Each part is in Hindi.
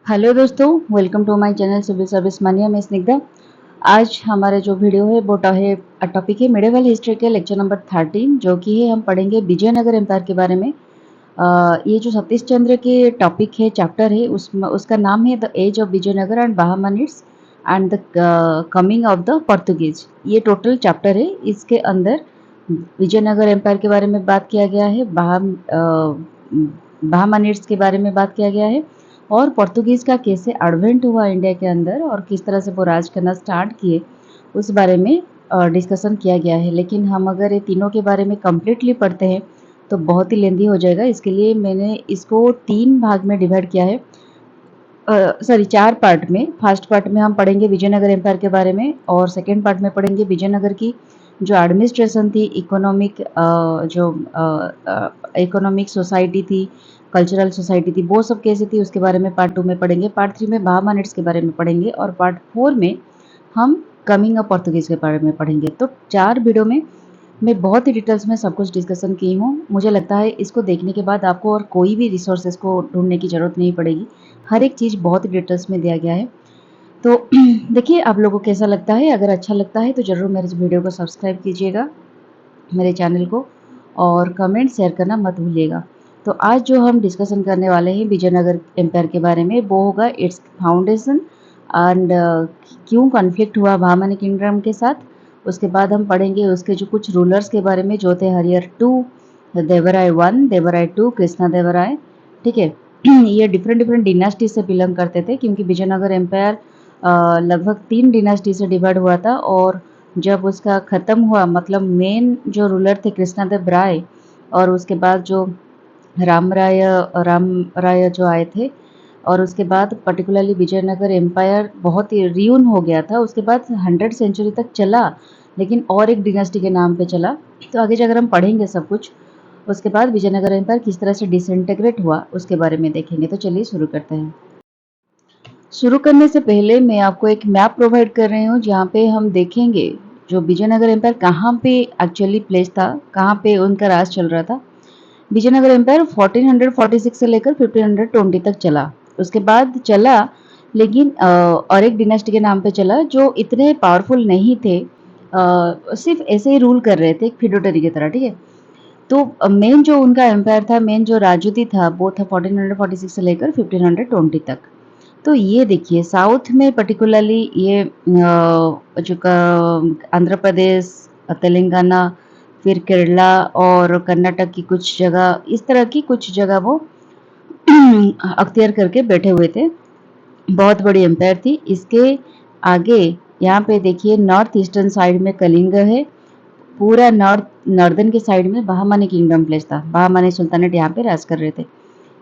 हेलो दोस्तों, welcome to my channel Civil Service Mania में स्निग्धा। आज हमारे जो वीडियो है वो टॉपिक है मिडिवल हिस्ट्री के लेक्चर नंबर 13, जो कि है हम पढ़ेंगे विजयनगर एम्पायर के बारे में। ये जो सतीश चंद्र के टॉपिक है, चैप्टर है, उसका नाम है the age of Vijayanagar and Bahmanids and the coming of the Portuguese. ये टोटल चैप्टर है। इसके अंदर विजयनगर एम्पायर के बारे में बात किया गया है, बाहामनीड्स के बारे में बात किया गया है, और पोर्तुगीज़ का कैसे एडवेंट हुआ इंडिया के अंदर और किस तरह से वो राज करना स्टार्ट किए, उस बारे में डिस्कशन किया गया है। लेकिन हम अगर ये तीनों के बारे में कम्प्लीटली पढ़ते हैं तो बहुत ही लेंदी हो जाएगा। इसके लिए मैंने इसको 3 भाग में डिवाइड किया है, सॉरी 4 पार्ट में। फर्स्ट पार्ट में हम पढ़ेंगे विजयनगर एम्पायर के बारे में, और सेकेंड पार्ट में पढ़ेंगे विजयनगर की जो एडमिनिस्ट्रेशन थी, इकोनॉमिक सोसाइटी थी, कल्चरल सोसाइटी थी, वो सब कैसी थी, उसके बारे में पार्ट 2 में पढ़ेंगे। पार्ट 3 में बाहामनीड्स के बारे में पढ़ेंगे, और पार्ट 4 में हम कमिंग ऑफ पोर्तुगीज़ के बारे में पढ़ेंगे। तो 4 वीडियो में मैं बहुत ही डिटेल्स में सब कुछ डिस्कशन की हूँ। मुझे लगता है इसको देखने के बाद आपको और कोई भी रिसोर्सेज को ढूंढने की ज़रूरत नहीं पड़ेगी। हर एक चीज़ बहुत ही डिटेल्स में दिया गया है। तो देखिए आप लोगों को कैसा लगता है। अगर अच्छा लगता है तो ज़रूर मेरे इस वीडियो को सब्सक्राइब कीजिएगा, मेरे चैनल को, और कमेंट शेयर करना मत भूलिएगा। तो आज जो हम डिस्कशन करने वाले हैं विजयनगर एम्पायर के बारे में, वो होगा इट्स फाउंडेशन एंड क्यों कॉन्फ्लिक्ट हुआ बहामनी किंगडम के साथ। उसके बाद हम पढ़ेंगे उसके जो कुछ रूलर्स के बारे में, जो थे हरिहर 2, देवराय 1, देवराय 2, कृष्णा देवराय। ठीक है। ये डिफरेंट डिफरेंट डिनास्टी से बिलोंग करते थे, क्योंकि विजयनगर एम्पायर लगभग 3 डिनास्टी से डिवाइड हुआ था। और जब उसका ख़त्म हुआ, मतलब मेन जो रूलर थे कृष्णदेव राय, और उसके बाद जो राम राय जो आए थे, और उसके बाद पर्टिकुलरली विजयनगर एम्पायर बहुत ही रियून हो गया था। उसके बाद 100 सेंचुरी तक चला, लेकिन और एक डिनेस्टी के नाम पे चला। तो आगे जाकर हम पढ़ेंगे सब कुछ। उसके बाद विजयनगर एम्पायर किस तरह से डिसइंटीग्रेट हुआ, उसके बारे में देखेंगे। तो चलिए शुरू करते हैं। शुरू करने से पहले मैं आपको एक मैप प्रोवाइड कर रही हूँ, जहाँ पे हम देखेंगे जो विजयनगर एम्पायर कहाँ पे एक्चुअली प्लेस था, कहाँ पे उनका राज चल रहा था। विजयनगर एम्पायर 1446 से लेकर 1520 तक चला। उसके बाद चला, लेकिन और एक डिनेस्टी के नाम पे चला, जो इतने पावरफुल नहीं थे, सिर्फ ऐसे ही रूल कर रहे थे, एक फिडोटरी की तरह। ठीक है। तो मेन जो उनका एम्पायर था, मेन जो राजूती था, वो था 1446 से लेकर 1520 तक। तो ये देखिए साउथ में पर्टिकुलरली ये जो आंध्र प्रदेश, तेलंगाना, फिर केरला और कर्नाटक की कुछ जगह, इस तरह की कुछ जगह वो अख्तियार करके बैठे हुए थे। बहुत बड़ी एम्पायर थी। इसके आगे यहाँ पे देखिए नॉर्थ ईस्टर्न साइड में कलिंग है। पूरा नॉर्दर्न के साइड में बहामनी किंगडम प्लेस था। बहामनी सुल्तानेट यहाँ पे राज कर रहे थे।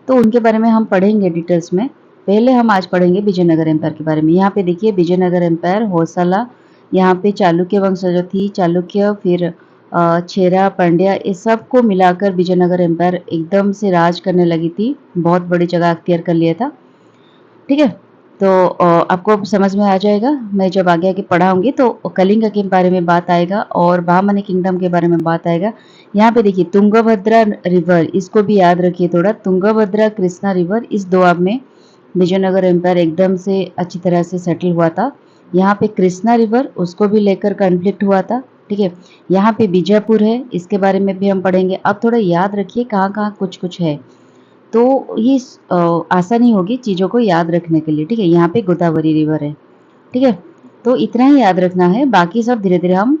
तो उनके बारे में हम पढ़ेंगे डिटेल्स में। पहले हम आज पढ़ेंगे विजयनगर एम्पायर के बारे में। यहाँ पे देखिए विजयनगर एम्पायर, होयसला, यहाँ पे चालुक्य वंश जो थी, चालुक्य, फिर चेरा, पांड्या, इस सब को मिलाकर विजयनगर एम्पायर एकदम से राज करने लगी थी। बहुत बड़ी जगह अख्तियार कर लिया था। ठीक है। तो आपको समझ में आ जाएगा। मैं जब आगे आगे पढ़ाऊंगी तो कलिंग के बारे में बात आएगा और बहामनी किंगडम के बारे में बात आएगा। यहाँ पे देखिए तुंगभद्रा रिवर, इसको भी याद रखिए थोड़ा। तुंगभद्रा कृष्णा रिवर, इस दोआब में विजयनगर एम्पायर एकदम से अच्छी तरह से सेटल हुआ था। यहाँ पे कृष्णा रिवर, उसको भी लेकर कॉन्फ्लिक्ट हुआ था। ठीक है। यहाँ पे बीजापुर है, इसके बारे में भी हम पढ़ेंगे। अब थोड़ा याद रखिए कहाँ कहाँ कुछ कुछ है, तो ये आसानी होगी चीज़ों को याद रखने के लिए। ठीक है। यहाँ पे गोदावरी रिवर है। ठीक है। तो इतना ही याद रखना है, बाकी सब धीरे धीरे हम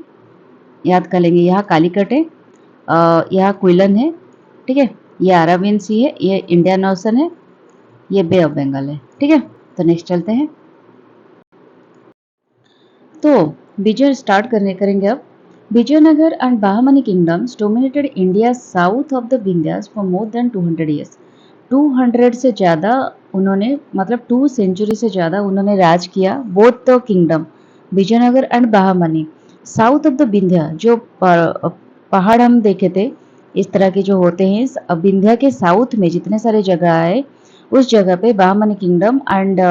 याद कर लेंगे। यहाँ कालीकट है, यहाँ क्विलन है। ठीक है। ये अराबियन सी है, ये इंडियन ओशन है, ये बे ऑफ बंगाल है। ठीक है। तो नेक्स्ट चलते हैं। तो विजय स्टार्ट करेंगे अब। Vijayanagar and Bahmani kingdoms dominated India south of the Vindhyas for more than 200 years. 200 से ज़्यादा उन्होंने, मतलब 2 सेंचुरी से ज़्यादा उन्होंने राज किया। Both the kingdom, Vijayanagar and Bahmani, south of the Vindhya, जो पहाड़ हम देखे थे इस तरह के जो होते हैं, विंध्या के साउथ में जितने सारे जगह आए, उस जगह पे बहामनी किंगडम एंड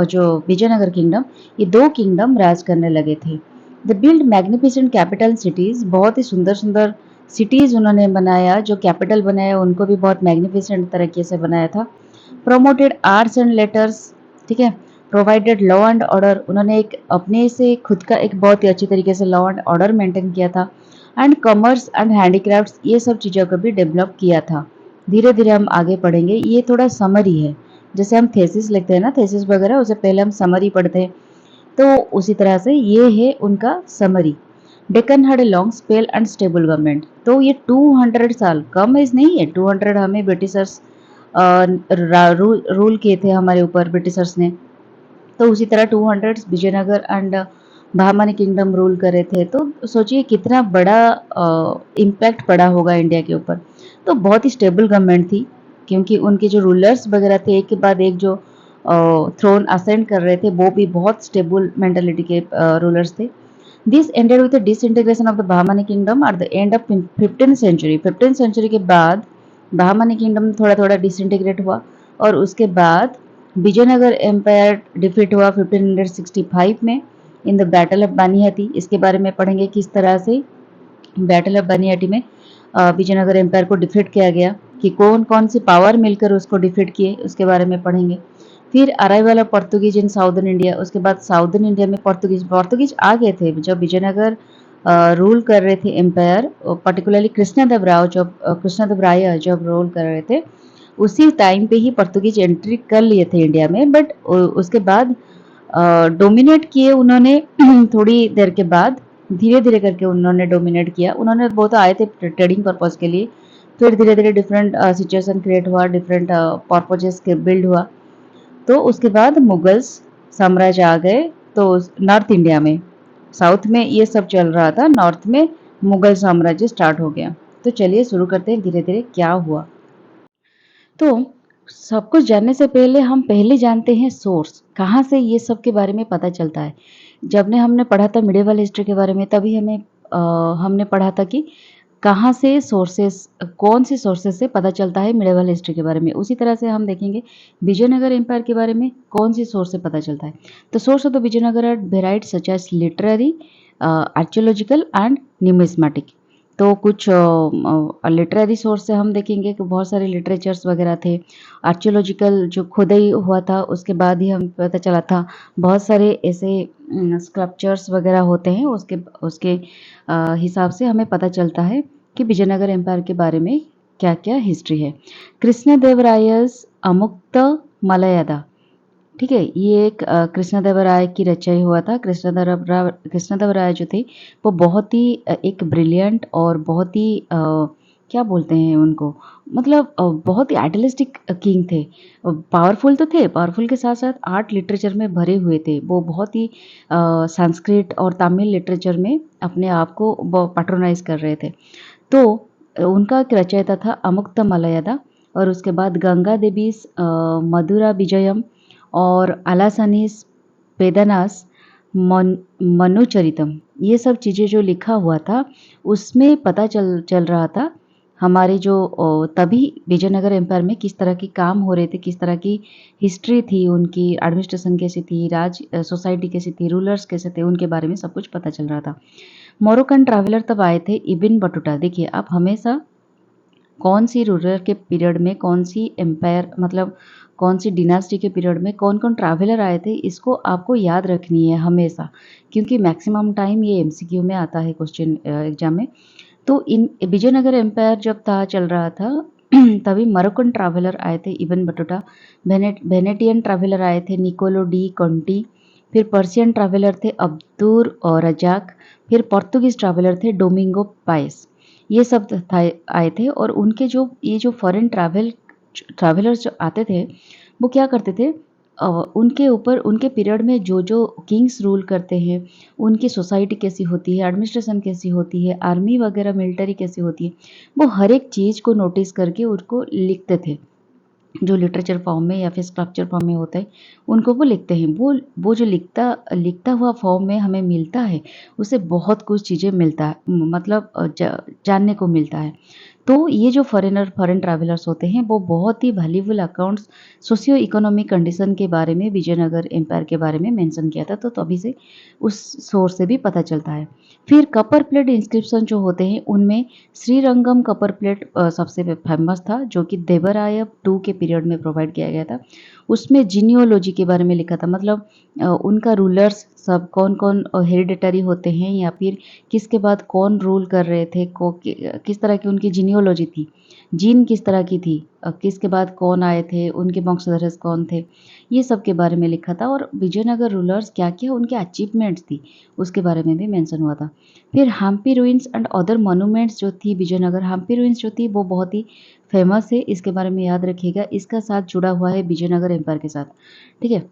जो विजयनगर किंगडम, ये 2 किंगडम राज करने लगे थे। The build magnificent capital cities, बहुत ही सुंदर सुंदर सिटीज उन्होंने बनाया। जो कैपिटल बनाया उनको भी बहुत मैग्निफिसेंट तरीके से बनाया था। प्रमोटेड आर्ट्स एंड लेटर्स, ठीक है। प्रोवाइडेड लॉ एंड ऑर्डर, उन्होंने एक अपने से खुद का एक बहुत ही अच्छी तरीके से लॉ एंड ऑर्डर मेंटेन किया था। एंड कॉमर्स एंड हैंडीक्राफ्ट्स, ये सब चीज़ों को भी डेवलप किया था। धीरे धीरे हम आगे पढ़ेंगे। ये थोड़ा समरी है, जैसे हम थेसिस लिखते हैं ना, थेसिस वगैरह, उससे पहले हम समरी पढ़ते हैं, तो उसी तरह से ये है उनका summary. Deccan had a long spell and stable government, तो ये 200 साल कम एज नहीं है। 200 हमें ब्रिटिशर्स रूल किए थे हमारे ऊपर ब्रिटिशर्स ने, तो उसी तरह 200 Vijayanagar and Bahmani kingdom rule कर रहे थे। तो सोचिए कितना बड़ा इम्पैक्ट पड़ा होगा इंडिया के ऊपर। तो बहुत ही स्टेबल गवर्नमेंट थी, क्योंकि उनके जो रूलर्स वगैरह थे एक के बाद एक जो थ्रोन असेंड कर रहे थे, वो भी बहुत स्टेबल मेंटालिटी के रूलर्स थे। This ended with the disintegration of the Bahmani kingdom at the end of 15th century. 15th century के बाद बहामनी किंगडम थोड़ा थोड़ा डिसइंटीग्रेट हुआ, और उसके बाद विजयनगर एम्पायर डिफीट हुआ 1565 में इन द बैटल ऑफ बानीहाटी। इसके बारे में पढ़ेंगे किस तरह से बैटल ऑफ बानीहाटी में विजयनगर एम्पायर को डिफीट किया गया, कि कौन कौन सी पावर मिलकर उसको डिफीट किए, उसके बारे में पढ़ेंगे। फिर arrival of Portuguese in southern India, उसके बाद साउदर्न इंडिया में पोर्तुगीज आ गए थे जब विजयनगर रूल कर रहे थे एम्पायर, पर्टिकुलरली कृष्णदेवराय जब रूल कर रहे थे, उसी टाइम पे ही पोर्तुगीज एंट्री कर लिए थे इंडिया में। बट उसके बाद डोमिनेट किए उन्होंने थोड़ी देर के बाद, धीरे धीरे करके उन्होंने डोमिनेट किया। उन्होंने बहुत आए थे ट्रेडिंग पर्पज के लिए, फिर धीरे धीरे डिफरेंट सिचुएशन क्रिएट हुआ, डिफरेंट पर्पजेस के बिल्ड हुआ। तो उसके बाद मुगल्स साम्राज्य आ गए, तो नॉर्थ इंडिया में, साउथ में ये सब चल रहा था, नॉर्थ में मुगल साम्राज्य स्टार्ट हो गया। तो चलिए शुरू करते हैं धीरे धीरे क्या हुआ। तो सब कुछ जानने से पहले हम पहले जानते हैं सोर्स, कहाँ से ये सब के बारे में पता चलता है। जब ने हमने पढ़ा था मिडिवल हिस्ट्री के बारे में, तभी हमने पढ़ा था कि कहाँ से सोर्सेस, कौन से सोर्सेस से पता चलता है मिडिवल हिस्ट्री के बारे में। उसी तरह से हम देखेंगे विजयनगर एम्पायर के बारे में कौन सी सोर्स से पता चलता है। तो source of the Vijayanagar are varied such as literary, archaeological and numismatic. तो कुछ लिटरेरी सोर्स से हम देखेंगे कि बहुत सारे लिटरेचर्स वगैरह थे। आर्कियोलॉजिकल जो खुदाई हुआ था उसके बाद ही हमें पता चला था। बहुत सारे ऐसे स्कल्पचर्स वगैरह होते हैं, उसके उसके हिसाब से हमें पता चलता है कि विजयनगर एम्पायर के बारे में क्या क्या हिस्ट्री है। कृष्णदेवरायस अमुक्त मलयदा, ठीक है, ये एक कृष्णदेवराय की रचय हुआ था। कृष्णदेवराय जो थे वो बहुत ही एक ब्रिलियंट और बहुत ही क्या बोलते हैं उनको, मतलब बहुत ही आइडियलिस्टिक किंग थे। पावरफुल तो थे, पावरफुल के साथ साथ आर्ट लिटरेचर में भरे हुए थे। वो बहुत ही संस्कृत और तमिल लिटरेचर में अपने आप को पैट्रोनाइज कर रहे थे। तो उनका एक रचयिता था अमुक्त मलयदा, और उसके बाद गंगा देवी मधुरा विजयम और अलासनीस पेदनास मनुचरितम, ये सब चीज़ें जो लिखा हुआ था उसमें पता चल रहा था हमारे जो तभी विजयनगर एम्पायर में किस तरह के काम हो रहे थे, किस तरह की हिस्ट्री थी, उनकी एडमिनिस्ट्रेशन कैसी थी, राज सोसाइटी कैसी थी, रूलर्स कैसे थे, उनके बारे में सब कुछ पता चल रहा था। मोरोक्कन ट्रैवलर तब आए थे इब्न बटूटा। देखिए आप हमेशा कौन सी रूलर के पीरियड में, कौन सी एम्पायर, मतलब कौन सी डिनास्टी के पीरियड में कौन कौन ट्रैवलर आए थे, इसको आपको याद रखनी है हमेशा, क्योंकि मैक्सिमम टाइम ये एमसीक्यू में आता है क्वेश्चन एग्जाम में। तो इन विजयनगर एम्पायर जब था चल रहा था तभी मरोक्कन ट्रैवलर आए थे इब्न बटूटा, वेनेटियन ट्रैवलर आए थे निकोलो डी कॉन्टी, फिर पर्शियन ट्रैवलर थे अब्दुर और रजाक, फिर पोर्तुगीज ट्रैवलर थे डोमिंगो पाइस। ये सब आए थे, और उनके जो ये जो फॉरेन ट्रैवलर्स जो आते थे वो क्या करते थे, उनके ऊपर उनके पीरियड में जो जो किंग्स रूल करते हैं, उनकी सोसाइटी कैसी होती है, एडमिनिस्ट्रेशन कैसी होती है, आर्मी वगैरह मिलिट्री कैसी होती है, वो हर एक चीज़ को नोटिस करके उसको लिखते थे। जो लिटरेचर फॉर्म में या फिर स्कल्पचर फॉर्म में होता है उनको वो लिखते हैं। वो जो लिखता हुआ फॉर्म में हमें मिलता है, उससे बहुत कुछ चीज़ें मिलता है, मतलब जानने को मिलता है। तो ये जो फॉरेन ट्रैवलर्स होते हैं वो बहुत ही valuable accounts socio economic condition के बारे में, विजयनगर एम्पायर के बारे में मेंशन किया था। तो तभी से उस सोर्स से भी पता चलता है। फिर कपर प्लेट इंस्क्रिप्शन जो होते हैं उनमें श्रीरंगम कपर प्लेट सबसे फेमस था, जो कि देवराय 2 के पीरियड में प्रोवाइड किया गया था। उसमें जीनियोलॉजी के बारे में लिखा था, मतलब उनका रूलर्स सब कौन-कौन हेरिडिटरी होते हैं या फिर किसके बाद कौन रूल कर रहे थे, किस तरह की उनकी जीनियोलॉजी थी, जीन किस तरह की थी, किसके बाद कौन आए थे, उनके वंशधर कौन थे, ये सब के बारे में लिखा था। और विजयनगर रूलर्स क्या-क्या उनके अचीवमेंट्स थी, उसके बारे में भी मेंशन हुआ था। फिर Hampi ruins and other monuments जो थी विजयनगर, हम्पी रुइंस जो थी वो बहुत ही फेमस है, इसके बारे में याद रखिएगा। इसका साथ जुड़ा हुआ है विजयनगर एम्पायर के साथ, ठीक है।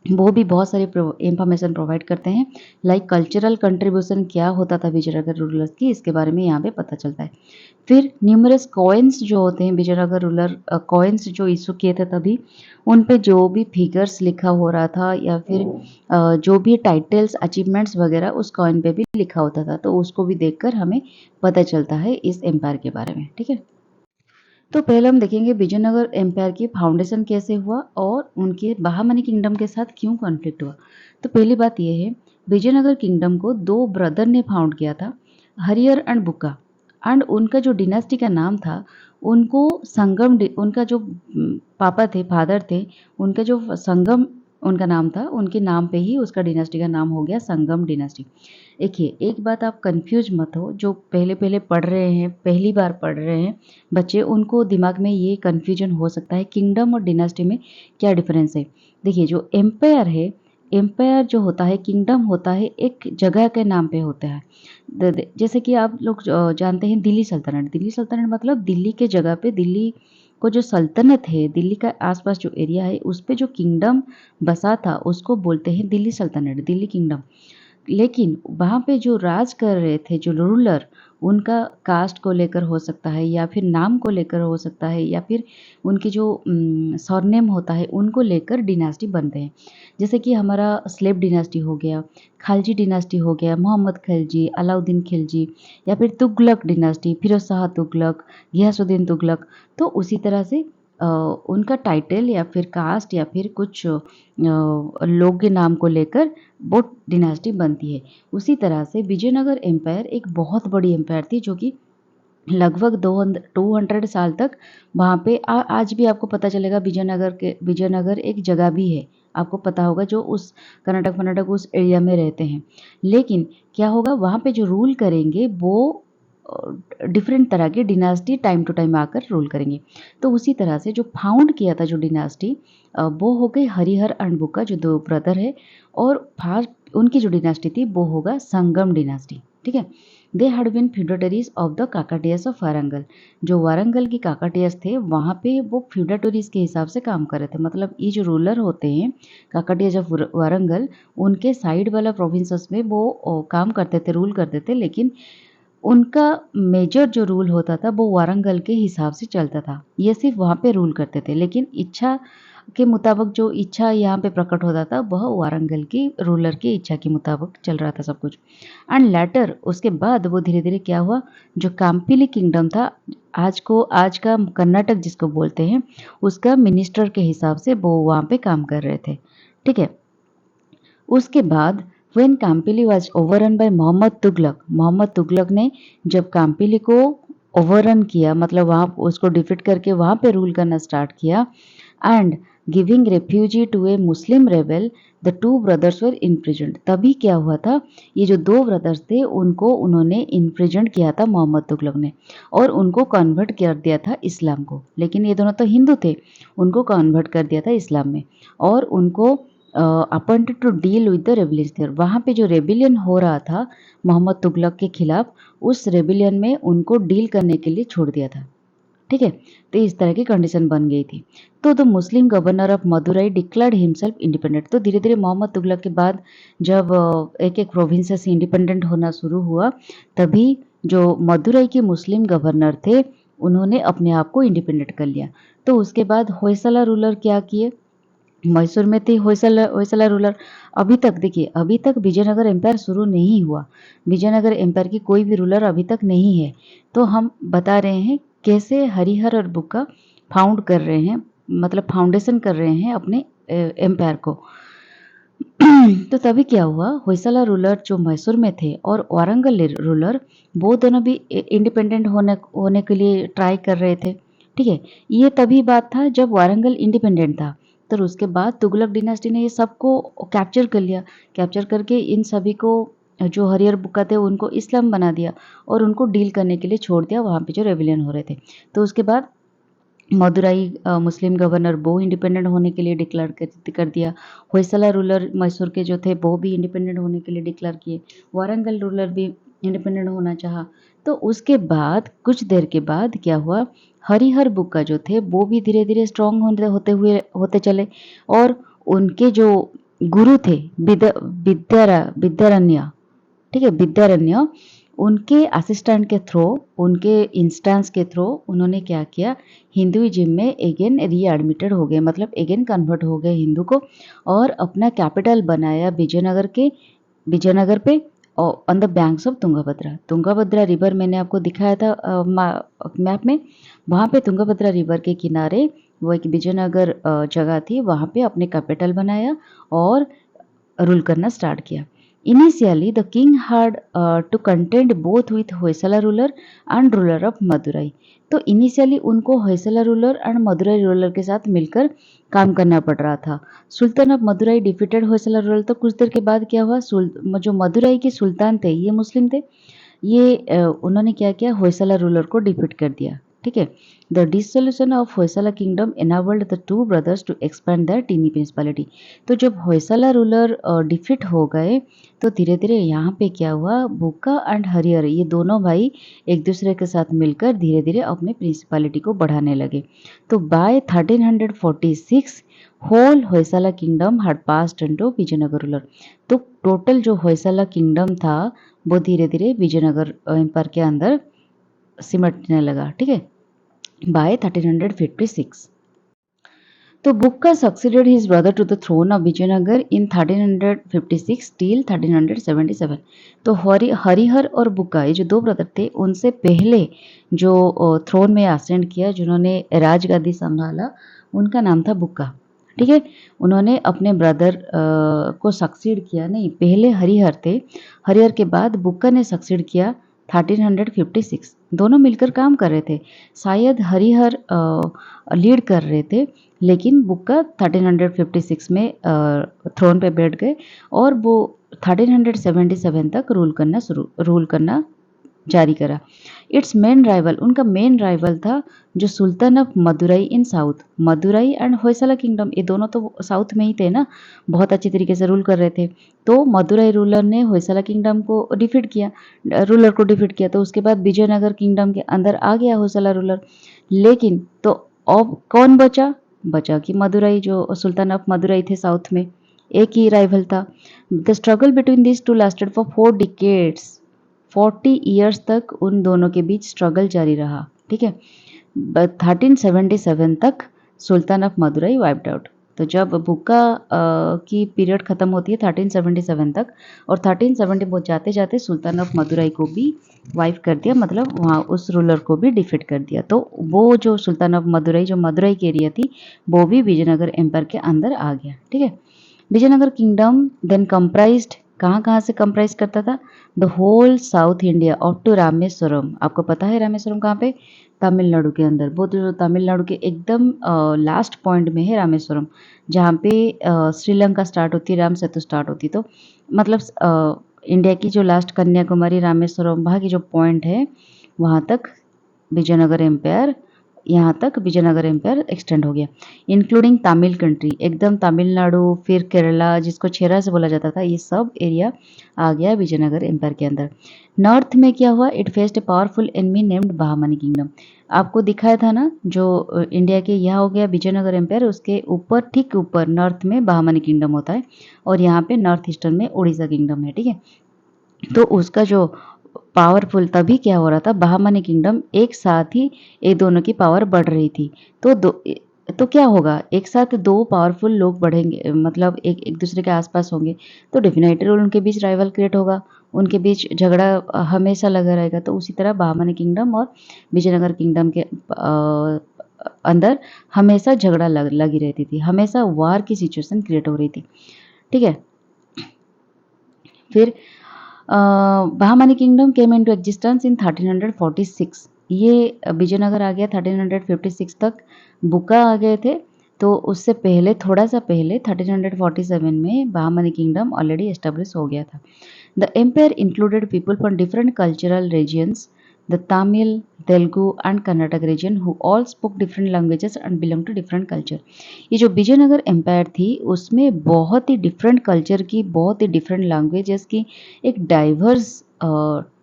वो भी बहुत सारी इंफॉर्मेशन प्रोवाइड करते हैं, लाइक कल्चरल कंट्रीब्यूशन क्या होता था विजयनगर रूलर्स की, इसके बारे में यहाँ पे पता चलता है। फिर न्यूमरस कॉइन्स जो होते हैं विजयनगर रूलर कॉइन्स जो इशू किए थे तभी, उन पे जो भी फिगर्स लिखा हो रहा था या फिर जो भी टाइटल्स अचीवमेंट्स वगैरह उस कॉइन पे भी लिखा होता था, तो उसको भी देखकर हमें पता चलता है इस एम्पायर के बारे में, ठीक है। तो पहले हम देखेंगे विजयनगर एम्पायर की फाउंडेशन कैसे हुआ और उनके बहामनी किंगडम के साथ क्यों कॉन्फ्लिक्ट हुआ। तो पहली बात यह है, विजयनगर किंगडम को दो ब्रदर ने फाउंड किया था, हरिहर एंड बुक्का। एंड उनका जो डिनास्टी का नाम था, उनको उनका जो पापा थे, फादर थे, उनका जो संगम उनका नाम था, उनके नाम पे ही उसका डिनास्टी का नाम हो गया संगम डिनास्टी। देखिए, एक बात आप कंफ्यूज मत हो, जो पहले-पहले पढ़ रहे हैं, पहली बार पढ़ रहे हैं बच्चे, उनको दिमाग में ये कन्फ्यूजन हो सकता है किंगडम और डिनास्टी में क्या डिफरेंस है। देखिए, जो एम्पायर है, एम्पायर जो होता है, किंगडम होता है, एक जगह के नाम पे होता है। जैसे कि आप लोग जानते हैं दिल्ली सल्तनत, दिल्ली सल्तनत मतलब दिल्ली के जगह पे, दिल्ली को जो सल्तनत है, दिल्ली का आसपास जो एरिया है, उस पे जो किंगडम बसा था उसको बोलते हैं दिल्ली सल्तनत, दिल्ली किंगडम। लेकिन वहाँ पे जो राज कर रहे थे, जो रूलर, उनका कास्ट को लेकर हो सकता है या फिर नाम को लेकर हो सकता है या फिर उनकी जो सरनेम होता है उनको लेकर डिनास्टी बनते हैं। जैसे कि हमारा स्लेब डिनास्टी हो गया, खालजी डिनास्टी हो गया, मोहम्मद खिलजी, अलाउद्दीन खिलजी, या फिर तुगलक डिनास्टी, फिरोज शाह तुगलक, गियासुद्दीन तुगलक। तो उसी तरह से उनका टाइटल या फिर कास्ट या फिर कुछ लोग के नाम को लेकर वो डिनास्टी बनती है। उसी तरह से विजयनगर एम्पायर एक बहुत बड़ी एम्पायर थी, जो कि लगभग 200 साल तक वहाँ पे आज भी आपको पता चलेगा विजयनगर एक जगह भी है, आपको पता होगा, जो उस कर्नाटक उस एरिया में रहते हैं। लेकिन क्या होगा, वहाँ पे जो रूल करेंगे वो डिफरेंट तरह के डिनास्टी टाइम टू टाइम आकर रूल करेंगे। तो उसी तरह से जो फाउंड किया था जो डिनास्टी, वो हो गए हरिहर एंड बुक्का, जो दो ब्रदर है, और फास्ट उनकी जो डिनास्टी थी वो होगा संगम डिनास्टी, ठीक है। They had been feudatories of the Kakatiyas of Warangal. जो वारंगल की काकाटियास थे, वहाँ पे वो फ्यूडेटरीज के हिसाब से काम कर रहे थे, मतलब ये जो रूलर होते हैं काकाटियास ऑफ वारंगल, उनके साइड वाला प्रोविंसेस में वो काम करते थे, रूल करते थे, लेकिन उनका मेजर जो रूल होता था वो वारंगल के हिसाब से चलता था। ये सिर्फ वहाँ पे रूल करते थे, लेकिन इच्छा के मुताबिक जो इच्छा यहाँ पे प्रकट होता था वह वारंगल की रूलर की इच्छा के मुताबिक चल रहा था सब कुछ। एंड लेटर उसके बाद वो धीरे धीरे क्या हुआ, जो काम्पिली किंगडम था, आज का कर्नाटक जिसको बोलते हैं, उसका मिनिस्टर के हिसाब से वो वहाँ पे काम कर रहे थे, ठीक है। उसके बाद when Kampili was overrun by Mohammad Tughlaq ने जब काम्पिली को ओवररन किया, मतलब वहाँ उसको डिफीट करके वहाँ पे रूल करना स्टार्ट किया, and giving refuge to a Muslim rebel, the two brothers were imprisoned. तभी क्या हुआ था, ये जो दो ब्रदर्स थे उनको उन्होंने इनप्रिजन्ड किया था मोहम्मद तुगलक ने, और उनको कन्वर्ट कर दिया था इस्लाम को। लेकिन ये दोनों तो हिंदू थे, उनको कन्वर्ट कर दिया था इस्लाम में, और उनको appointed to deal with the rebellion. वहाँ पे जो रेबिलियन हो रहा था मोहम्मद तुगलक के खिलाफ, उस रेबिलियन में उनको डील करने के लिए छोड़ दिया था, ठीक है। तो इस तरह की कंडीशन बन गई थी। तो the Muslim governor of Madurai declared himself independent. तो धीरे धीरे मोहम्मद तुगलक के बाद जब एक एक प्रोविंस से इंडिपेंडेंट होना शुरू हुआ, तभी जो मदुरई के मुस्लिम गवर्नर थे उन्होंने अपने आप को इंडिपेंडेंट कर लिया। तो उसके बाद होयसला रूलर क्या किए, मैसूर में थे होयसला रूलर। अभी तक देखिए, अभी तक विजयनगर एम्पायर शुरू नहीं हुआ, विजयनगर एम्पायर की कोई भी रूलर अभी तक नहीं है। तो हम बता रहे हैं कैसे हरिहर और बुक्का फाउंड कर रहे हैं, मतलब फाउंडेशन कर रहे हैं अपने एम्पायर को। तो तभी क्या हुआ, होयसला रूलर जो मैसूर में थे और वारंगल रूलर, वो दोनों भी इंडिपेंडेंट होने के लिए ट्राई कर रहे थे, ठीक है। ये तभी बात था जब वारंगल इंडिपेंडेंट था। और उसके बाद तुगलक डिनास्टी ने ये सबको कैप्चर कर लिया। कैप्चर करके इन सभी को जो हरिहर बुक्का थे उनको इस्लाम बना दिया और उनको डील करने के लिए छोड़ दिया वहाँ पे जो रेविलियन हो रहे थे। तो उसके बाद मदुराई मुस्लिम गवर्नर वो इंडिपेंडेंट होने के लिए डिक्लेयर कर दिया। होयसला रूलर मैसूर के जो थे वो भी इंडिपेंडेंट होने के लिए डिक्लेयर किए। वारंगल रूलर भी इंडिपेंडेंट होना चाहा। तो उसके बाद कुछ देर के बाद क्या हुआ, हरिहर बुक्का जो थे वो भी धीरे धीरे स्ट्रांग होते चले और उनके जो गुरु थे विद्यारण्य, ठीक है, विद्यारण्य, उनके असिस्टेंट के थ्रू, उनके इंस्टेंस के थ्रू उन्होंने क्या किया, हिंदुइज्म में अगेन रीएडमिटेड हो गए, मतलब अगेन कन्वर्ट हो गए हिंदू को और अपना कैपिटल बनाया विजयनगर पे और on the banks of Tungabhadra. Tungabhadra river मैंने आपको दिखाया था मैप में, वहाँ पे तुंगभद्रा रिवर के किनारे वो एक विजयनगर जगह थी, वहाँ पे अपने कैपिटल बनाया और रूल करना स्टार्ट किया। Initially, the king had to contend both with Hoysala ruler and ruler of Madurai. तो इनिशियली उनको Hoysala ruler and Madurai ruler के साथ मिलकर काम करना पड़ रहा था। Sultan of Madurai defeated Hoysala ruler. तो कुछ देर के बाद क्या हुआ, जो मदुराई के सुल्तान थे ये मुस्लिम थे, ये उन्होंने क्या किया, होयसला रूलर को डिफीट कर दिया। ठीक है, the dissolution of Hoysala kingdom enabled the two brothers to expand their tiny principality. तो जब होयसला रूलर डिफीट हो गए तो धीरे धीरे यहाँ पे क्या हुआ, बुक्का एंड हरिहर ये दोनों भाई एक दूसरे के साथ मिलकर धीरे धीरे अपने प्रिंसिपलिटी को बढ़ाने लगे। तो by 1346 whole Hoysala kingdom had passed into Vijayanagar ruler. तो टोटल जो होयसला किंगडम था वो धीरे धीरे विजयनगर एम्पायर के अंदर सिमटने लगा। ठीक है, बाय 1356। तो Bukka succeeded his brother to the throne of Vijayanagar in 1356 till 1377। तो हरिहर और बुक्का ये जो दो ब्रदर थे उनसे पहले जो थ्रोन में असेंड किया, जिन्होंने राजगद्दी संभाला, उनका नाम था बुक्का। ठीक है, उन्होंने अपने ब्रदर को सक्सीड किया, नहीं पहले हरिहर थे, हरिहर के बाद बुक्का ने सक्सीड किया 1356। दोनों मिलकर काम कर रहे थे, शायद हरिहर लीड कर रहे थे लेकिन बुक्का 1356 में थ्रोन पे बैठ गए और वो 1377 तक रूल करना जारी करा। इट्स मेन राइवल, उनका मेन राइवल था जो sultan of Madurai in south. Madurai and Hoysala kingdom ये दोनों तो साउथ में ही थे ना, बहुत अच्छी तरीके से रूल कर रहे थे। तो मदुराई रूलर ने होयसला किंगडम को डिफीट किया, रूलर को डिफीट किया, तो उसके बाद विजयनगर किंगडम के अंदर आ गया होयसला रूलर। लेकिन तो अब कौन बचा कि मदुराई, जो सुल्तान ऑफ मदुराई थे साउथ में, एक ही राइवल था। The struggle between this two lasted for 4 decades, 40 years तक उन दोनों के बीच स्ट्रगल जारी रहा। ठीक है, 1377 तक सुल्तान ऑफ मदुराई वाइप्ड आउट। तो जब बुक्का की पीरियड खत्म होती है 1377 तक, और 1370 जाते जाते सुल्तान ऑफ मदुराई को भी वाइफ कर दिया, मतलब वहाँ उस रूलर को भी डिफीट कर दिया। तो वो जो सुल्तान ऑफ मदुराई, जो मदुराई की एरिया थी, वो भी विजयनगर एम्पायर के अंदर आ गया। ठीक है, विजयनगर किंगडम देन कंप्राइज्ड, कहाँ से कंप्राइज करता था, the whole south India up to Rameswaram. आपको पता है रामेश्वरम कहाँ पे, तमिलनाडु के अंदर। वो जो तमिलनाडु के एकदम लास्ट पॉइंट में है रामेश्वरम, जहाँ पे श्रीलंका स्टार्ट होती है, राम सेतु स्टार्ट होती। तो मतलब इंडिया की जो लास्ट कन्याकुमारी रामेश्वरम वहाँ की जो पॉइंट है, वहाँ तक विजयनगर एम्पायर, यहाँ तक विजयनगर एम्पायर एक्सटेंड हो गया, इंक्लूडिंग तमिल कंट्री, एकदम तमिलनाडु, फिर केरला जिसको छेरा से बोला जाता था, ये सब एरिया आ गया विजयनगर एम्पायर के अंदर। नॉर्थ में क्या हुआ, it faced a powerful enemy named Bahmani kingdom. आपको दिखाया था ना, जो इंडिया के यहाँ हो गया विजयनगर एम्पायर, उसके ऊपर ठीक ऊपर नॉर्थ में बहामनी किंगडम होता है और यहाँ पे नॉर्थ ईस्टर्न में उड़ीसा किंगडम है। ठीक है, तो उसका जो पावरफुल, तभी क्या हो रहा था, बहामनी किंगडम एक साथ ही ये दोनों की पावर बढ़ रही थी। तो क्या होगा, एक साथ दो पावरफुल लोग बढ़ेंगे, मतलब एक दूसरे के आसपास होंगे, तो डेफिनेटली उनके बीच राइवल क्रिएट होगा, उनके बीच झगड़ा हमेशा लगा रहेगा। तो उसी तरह बहामनी किंगडम और विजयनगर किंगडम के अंदर हमेशा झगड़ा लगी रहती थी, हमेशा वार की सिचुएशन क्रिएट हो रही थी। ठीक है, फिर Bahmani kingdom came into existence in 1346। ये विजयनगर आ गया 1356 तक, बुक्का आ गए थे तो उससे पहले थोड़ा सा पहले 1347 में बहामनी किंगडम ऑलरेडी एस्टेब्लिश हो गया था। The empire included people from different cultural regions, the Tamil, Telugu and Karnataka region who all spoke different languages and belong to different culture. ये जो विजयनगर एम्पायर थी उसमें बहुत ही डिफरेंट कल्चर की, बहुत ही डिफरेंट लैंग्वेजेस की एक डाइवर्स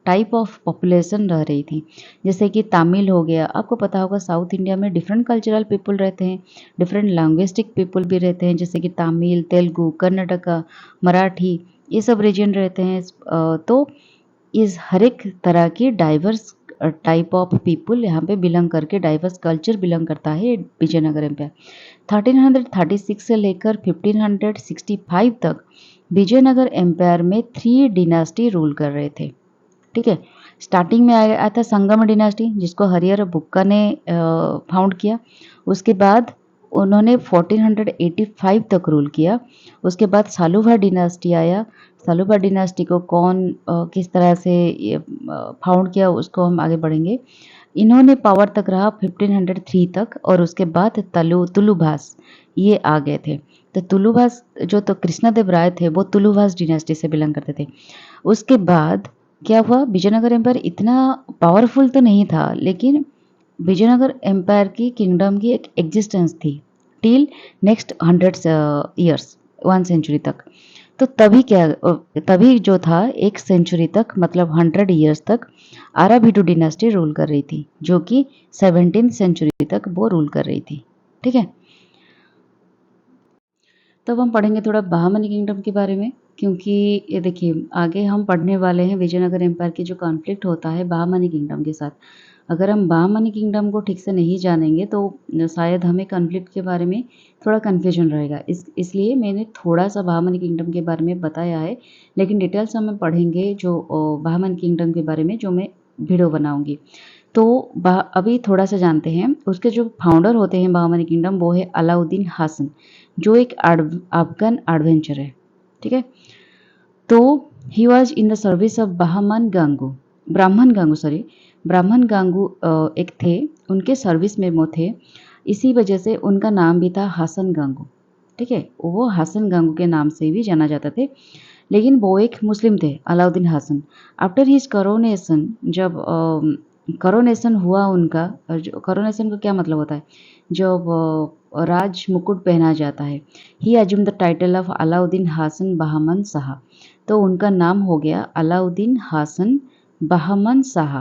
टाइप ऑफ पॉपुलेशन रह रही थी। जैसे कि तमिल हो गया, आपको पता होगा साउथ इंडिया में डिफरेंट कल्चरल पीपल रहते हैं, डिफरेंट लैंग्वेस्टिक पीपल भी रहते हैं, जैसे कि तमिल, तेलुगु, कर्नाटका, मराठी, ये सब रीजन रहते हैं। तो इस हर एक तरह की डाइवर्स टाइप ऑफ पीपल यहाँ पे बिलोंग करके, डाइवर्स कल्चर बिलोंग करता है विजयनगर एम्पायर। 1336 से लेकर 1565 तक विजयनगर एम्पायर में 3 डिनास्टी रूल कर रहे थे। ठीक है, स्टार्टिंग में आया था संगम डिनास्टी, जिसको हरिहर बुक्का ने फाउंड किया। उसके बाद उन्होंने 1485 तक रूल किया। उसके बाद सालुभा डिनास्टी आया। सालुभा डिनास्टी को कौन किस तरह से फाउंड किया उसको हम आगे बढ़ेंगे। इन्होंने पावर तक रहा 1503 तक, और उसके बाद तुलुभास ये आ गए थे। तो तुलुभास जो तो कृष्णदेव राय थे वो तुलुभास डिनास्टी से बिलोंग करते थे। उसके बाद क्या हुआ, विजयनगर एम्पायर इतना पावरफुल तो नहीं था, लेकिन विजयनगर एम्पायर की किंगडम की एक एग्जिस्टेंस थी टिल नेक्स्ट 100 ईयर्स, 1 सेंचुरी तक। तो तभी जो था 1 सेंचुरी तक, मतलब 100 ईयर्स तक आराभिडु डिनास्टी रूल कर रही थी, जो कि 17th सेंचुरी तक वो रूल कर रही थी। ठीक है, तब हम पढ़ेंगे थोड़ा बहामनी किंगडम के बारे में, क्योंकि ये देखिए आगे हम पढ़ने वाले हैं विजयनगर एम्पायर की जो कॉन्फ्लिक्ट होता है बहामनी किंगडम के साथ। अगर हम बहामनी किंगडम को ठीक से नहीं जानेंगे तो शायद हमें कॉन्फ्लिक्ट के बारे में थोड़ा कन्फ्यूजन रहेगा। इसलिए मैंने थोड़ा सा बहामनी किंगडम के बारे में बताया है, लेकिन डिटेल्स हम पढ़ेंगे जो बहामनी किंगडम के बारे में, जो मैं वीडियो बनाऊंगी। तो अभी थोड़ा सा जानते हैं। उसके जो फाउंडर होते हैं बहामनी किंगडम, वो है अलाउद्दीन हासन, जो एक अफगान एडवेंचर है। ठीक है, तो he was in the service of ब्राह्मण गांगू एक थे, उनके सर्विस में वो थे। इसी वजह से उनका नाम भी था हसन गांगू। ठीक है, वो हसन गांगू के नाम से भी जाना जाता थे, लेकिन वो एक मुस्लिम थे, Alauddin Hasan. After his coronation, जब करोनेशन हुआ उनका, करोनेशन का क्या मतलब होता है, जब राज मुकुट पहना जाता है, he assume the title of Alauddin Hasan Bahman Shah. तो उनका नाम हो गया अलाउद्दीन हासन बहामन शाह,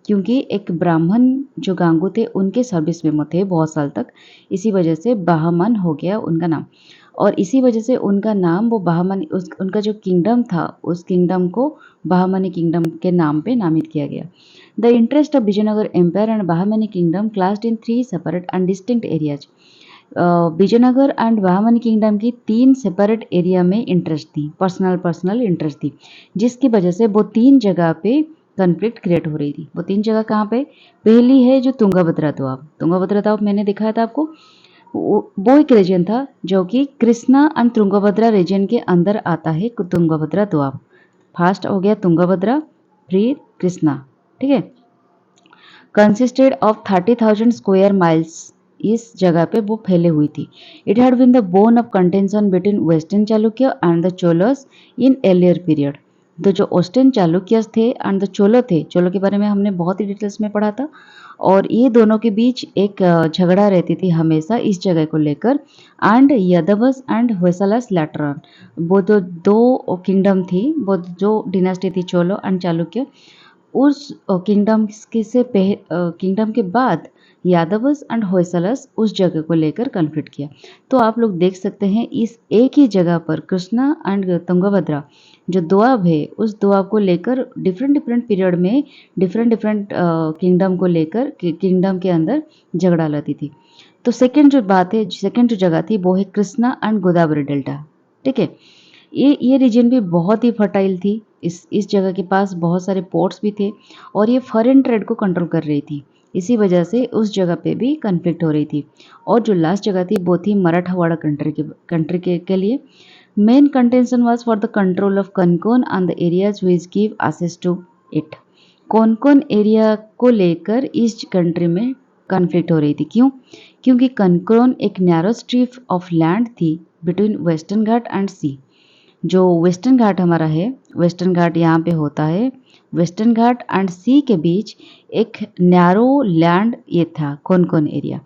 क्योंकि एक ब्राह्मण जो गांगू थे उनके सर्विस में थे बहुत साल तक, इसी वजह से बहामन हो गया उनका नाम। और इसी वजह से उनका नाम वो बहामनी, उनका जो किंगडम था उस किंगडम को बहामनी किंगडम के नाम पे नामित किया गया। The interest of Vijayanagar empire and Bahmani kingdom clashed in 3 separate and distinct areas. Vijayanagar and Bahmani kingdom की 3 सेपरेट एरिया में इंटरेस्ट थी, पर्सनल इंटरेस्ट थी, जिसकी वजह से वो 3 जगह पे कन्फ्लिक्ट क्रिएट हो रही थी। वो 3 जगह कहाँ पे, पहली है जो तुंगभद्रा दोआब। तुंगभद्रा दोआब मैंने दिखाया था आपको, वो एक रीजन था जो कि कृष्णा एंड तुंगभद्रा रीजन के अंदर आता है। तुंगभद्रा दोआब फास्ट हो गया, तुंगभद्रा फिर कृष्णा। ठीक है, कंसिस्टेड ऑफ 30,000 स्क्वायर माइल्स, इस जगह पे वो फैले हुई थी। It had been the bone of contention between western Chalukya and the Cholas in earlier period. तो जो वेस्टर्न चालुक्यस थे एंड द चोलो थे, चोलो के बारे में हमने बहुत ही डिटेल्स में पढ़ा था, और ये दोनों के बीच एक झगड़ा रहती थी हमेशा इस जगह को लेकर। And Yadavas and Hoysalas later on, वो जो 2 किंगडम थी, वो जो डिनास्टी थी चोलो एंड चालुक्य, उस किंगडम के बाद यादवस एंड होयसलस उस जगह को लेकर कन्फ्लिक्ट किया। तो आप लोग देख सकते हैं इस एक ही जगह पर कृष्णा एंड तुंगभद्रा जो दोआब है, उस दोआब को लेकर डिफरेंट पीरियड में डिफरेंट किंगडम को लेकर किंगडम के अंदर झगड़ा लगी थी। तो सेकंड जो बात है, सेकंड जो जगह थी वो है कृष्णा एंड गोदावरी डेल्टा। ठीक है, ये रीजन भी बहुत ही फर्टाइल थी। इस जगह के पास बहुत सारे पोर्ट्स भी थे, और ये फॉरेन ट्रेड को कंट्रोल कर रही थी। इसी वजह से उस जगह पे भी कन्फ्लिक्ट हो रही थी। और जो लास्ट जगह थी वो थी मराठवाड़ा कंट्री के लिए। Main contention was for the control of Konkan and the areas which give access to it. कौन कौन एरिया को लेकर इस कंट्री में कन्फ्लिक्ट हो रही थी, क्यों? क्योंकि कनकरोन एक नैरो स्ट्रिप ऑफ लैंड थी बिटवीन वेस्टर्न घाट एंड सी। जो वेस्टर्न घाट हमारा है, वेस्टर्न घाट यहाँ पे होता है, वेस्टर्न घाट एंड सी के बीच एक नैरो लैंड ये था, कोनकोन एरिया।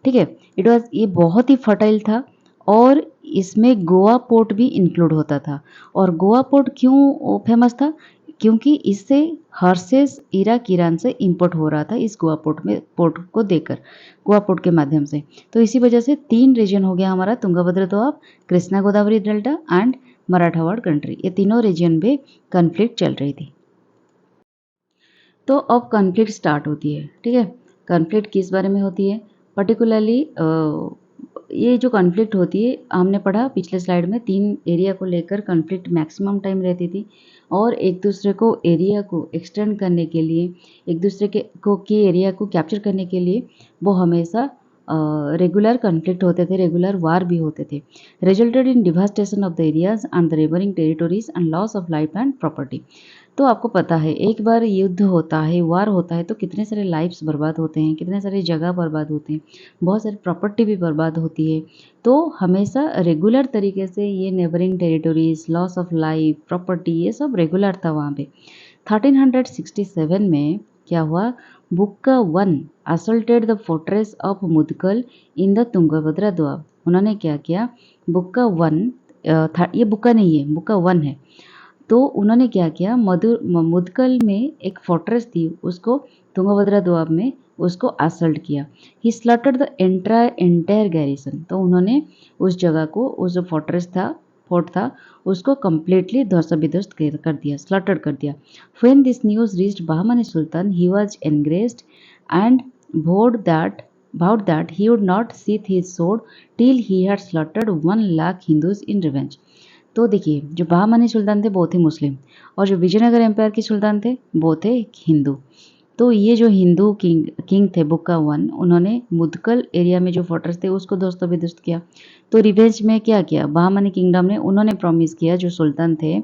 ठीक है, इट वाज ये बहुत ही फर्टाइल था और इसमें गोवा पोर्ट भी इंक्लूड होता था। और गोवा पोर्ट क्यों फेमस था? क्योंकि इससे हर्सेस इराक ईरान से इंपोर्ट हो रहा था इस गोवा पोर्ट में, पोर्ट को देकर, गोवा पोर्ट के माध्यम से। तो इसी वजह से 3 रीजन हो गया हमारा, Tungabhadra doab, Krishna Godavari delta and Marathwada country. ये तीनों रीजन में कन्फ्लिक्ट चल रही थी। तो अब कन्फ्लिक्ट स्टार्ट होती है। ठीक है, कन्फ्लिक्ट किस बारे में होती है पर्टिकुलरली? ये जो कन्फ्लिक्ट होती है, हमने पढ़ा पिछले स्लाइड में 3 एरिया को लेकर कन्फ्लिक्ट मैक्सिमम टाइम रहती थी और एक दूसरे को एरिया को एक्सटेंड करने के लिए, एक दूसरे के एरिया को कैप्चर करने के लिए वो हमेशा रेगुलर कन्फ्लिक्ट होते थे, रेगुलर वार भी होते थे। Resulted in devastation of the areas and the neighbouring territories and loss of life and property. तो आपको पता है एक बार युद्ध होता है, वार होता है, तो कितने सारे लाइफ्स बर्बाद होते हैं, कितने सारे जगह बर्बाद होते हैं, बहुत सारी प्रॉपर्टी भी बर्बाद होती है। तो हमेशा रेगुलर तरीके से ये neighbouring territories, loss of life, property, ये सब रेगुलर था वहाँ पे। 1367 में क्या हुआ? Bukka one assaulted the fortress of Mudkal in the Tungabhadra doab. उन्होंने क्या किया? बुक्का वन, ये बुक्का नहीं है, बुक्का वन है। तो उन्होंने क्या किया? मुदकल में एक फोर्ट्रेस थी, उसको तुंगभद्रा दोआब में उसको असल्ट किया। ही स्लॉटेड द एंटायर गैरिसन। तो उन्होंने उस जगह को, उस जो फोर्ट्रेस था, फोर्ट था, उसको कम्प्लीटली ध्वस्त विध्वस्त कर दिया, स्लॉटेड कर दिया। When this news reached Bahmani sultan, he was enraged and vowed that he would not sheath his sword till he had slaughtered 1 lakh Hindus in revenge। तो देखिए, जो बहामनी सुल्तान थे वो थे मुस्लिम और जो विजयनगर एम्पायर के सुल्तान थे वो थे हिंदू। तो ये जो हिंदू किंग थे बुक्का वन, उन्होंने मुदकल एरिया में जो फोर्ट्रेस थे उसको ध्वस्त विध्वस्त किया। तो रिवेंज में क्या किया बहामनी किंगडम ने? उन्होंने प्रॉमिस किया, जो सुल्तान थे,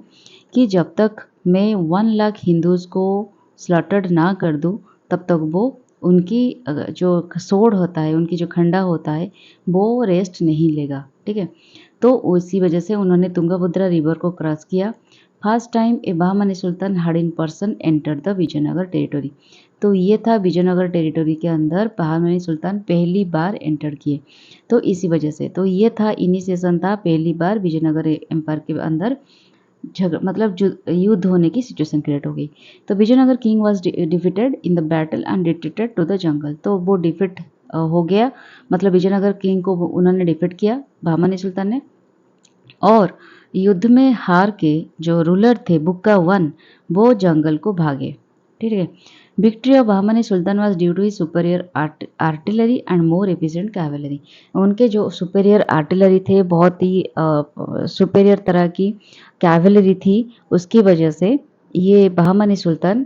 कि जब तक मैं 1 लाख हिंदूज को स्लॉटर्ड ना कर दूँ तब तक वो उनकी जो सोड होता है, उनकी जो खंडा होता है, वो रेस्ट नहीं लेगा। ठीक है, तो उसी वजह से उन्होंने तुंगभद्रा रिवर को क्रॉस किया। First time a Bahmani sultan had in person entered the Vijayanagar territory. तो ये था विजयनगर टेरिटोरी के अंदर बहामनी सुल्तान पहली बार एंटर किए। तो इसी वजह से, तो ये था इनिशिएशन था पहली बार विजयनगर एम्पायर के अंदर मतलब जो युद्ध होने की सिचुएशन क्रिएट हो गई। तो Vijayanagar king was defeated in the battle and retreated to the jungle. तो वो डिफीट हो गया, मतलब विजयनगर किंग को उन्होंने डिफीट किया बहामनी सुल्तान ने, और युद्ध में हार के जो रूलर थे बुक्का वन, वो जंगल को भागे। ठीक है, victory of Bahmani sultan was due to he superior artillery and more efficient cavalry. उनके जो सुपीरियर आर्टिलरी थे, बहुत ही सुपीरियर तरह की कैवेलरी थी, उसकी वजह से ये बहामनी सुल्तान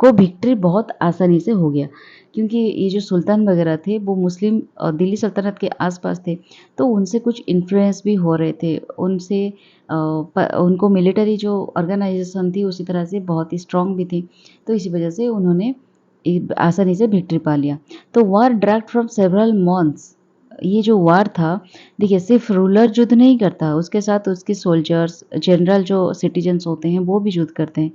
को विक्ट्री बहुत आसानी से हो गया। क्योंकि ये जो सुल्तान वगैरह थे वो मुस्लिम दिल्ली सल्तनत के आसपास थे, तो उनसे कुछ इन्फ्लुएंस भी हो रहे थे, उनसे उनको मिलिट्री जो ऑर्गेनाइजेशन थी उसी तरह से बहुत ही स्ट्रांग भी थी। तो इसी वजह से उन्होंने आसानी से विक्ट्री पा लिया। तो वार ड्रैग्ड फ्रॉम सेवरल मंथ्स। ये जो वार था, देखिए सिर्फ रूलर युद्ध नहीं करता, उसके साथ उसके सोल्जर्स, जनरल जो सिटीजन्स होते हैं वो भी युद्ध करते हैं।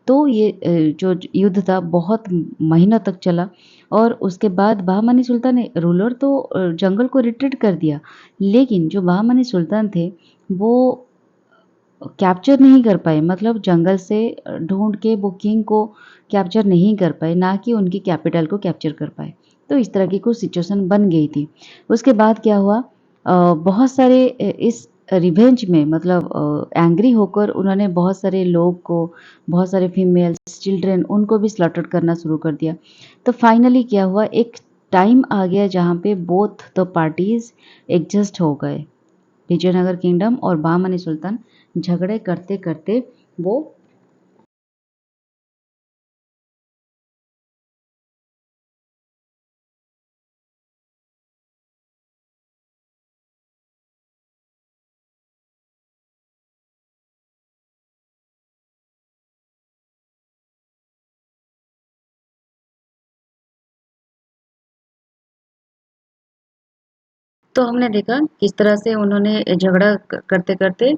तो ये जो युद्ध था बहुत महीनों तक चला और उसके बाद बहामनी सुल्तान ने, रूलर तो जंगल को रिट्रीट कर दिया, लेकिन जो बहामनी सुल्तान थे वो कैप्चर नहीं कर पाए, मतलब जंगल से ढूंढ के वो किंग को कैप्चर नहीं कर पाए, ना कि उनकी कैपिटल को कैप्चर कर पाए। तो इस तरह की कुछ सिचुएशन बन गई थी। उसके बाद क्या हुआ? बहुत सारे इस रिवेंज में, मतलब एंग्री होकर उन्होंने बहुत सारे लोग को, बहुत सारे फीमेल्स, चिल्ड्रन, उनको भी स्लॉटर करना शुरू कर दिया। तो फाइनली क्या हुआ? एक टाइम आ गया जहाँ पे बोथ द पार्टीज एडजस्ट हो गए। विजयनगर किंगडम और बहामनी सुल्तान झगड़े करते करते वो तो हमने देखा किस तरह से उन्होंने झगड़ा करते करते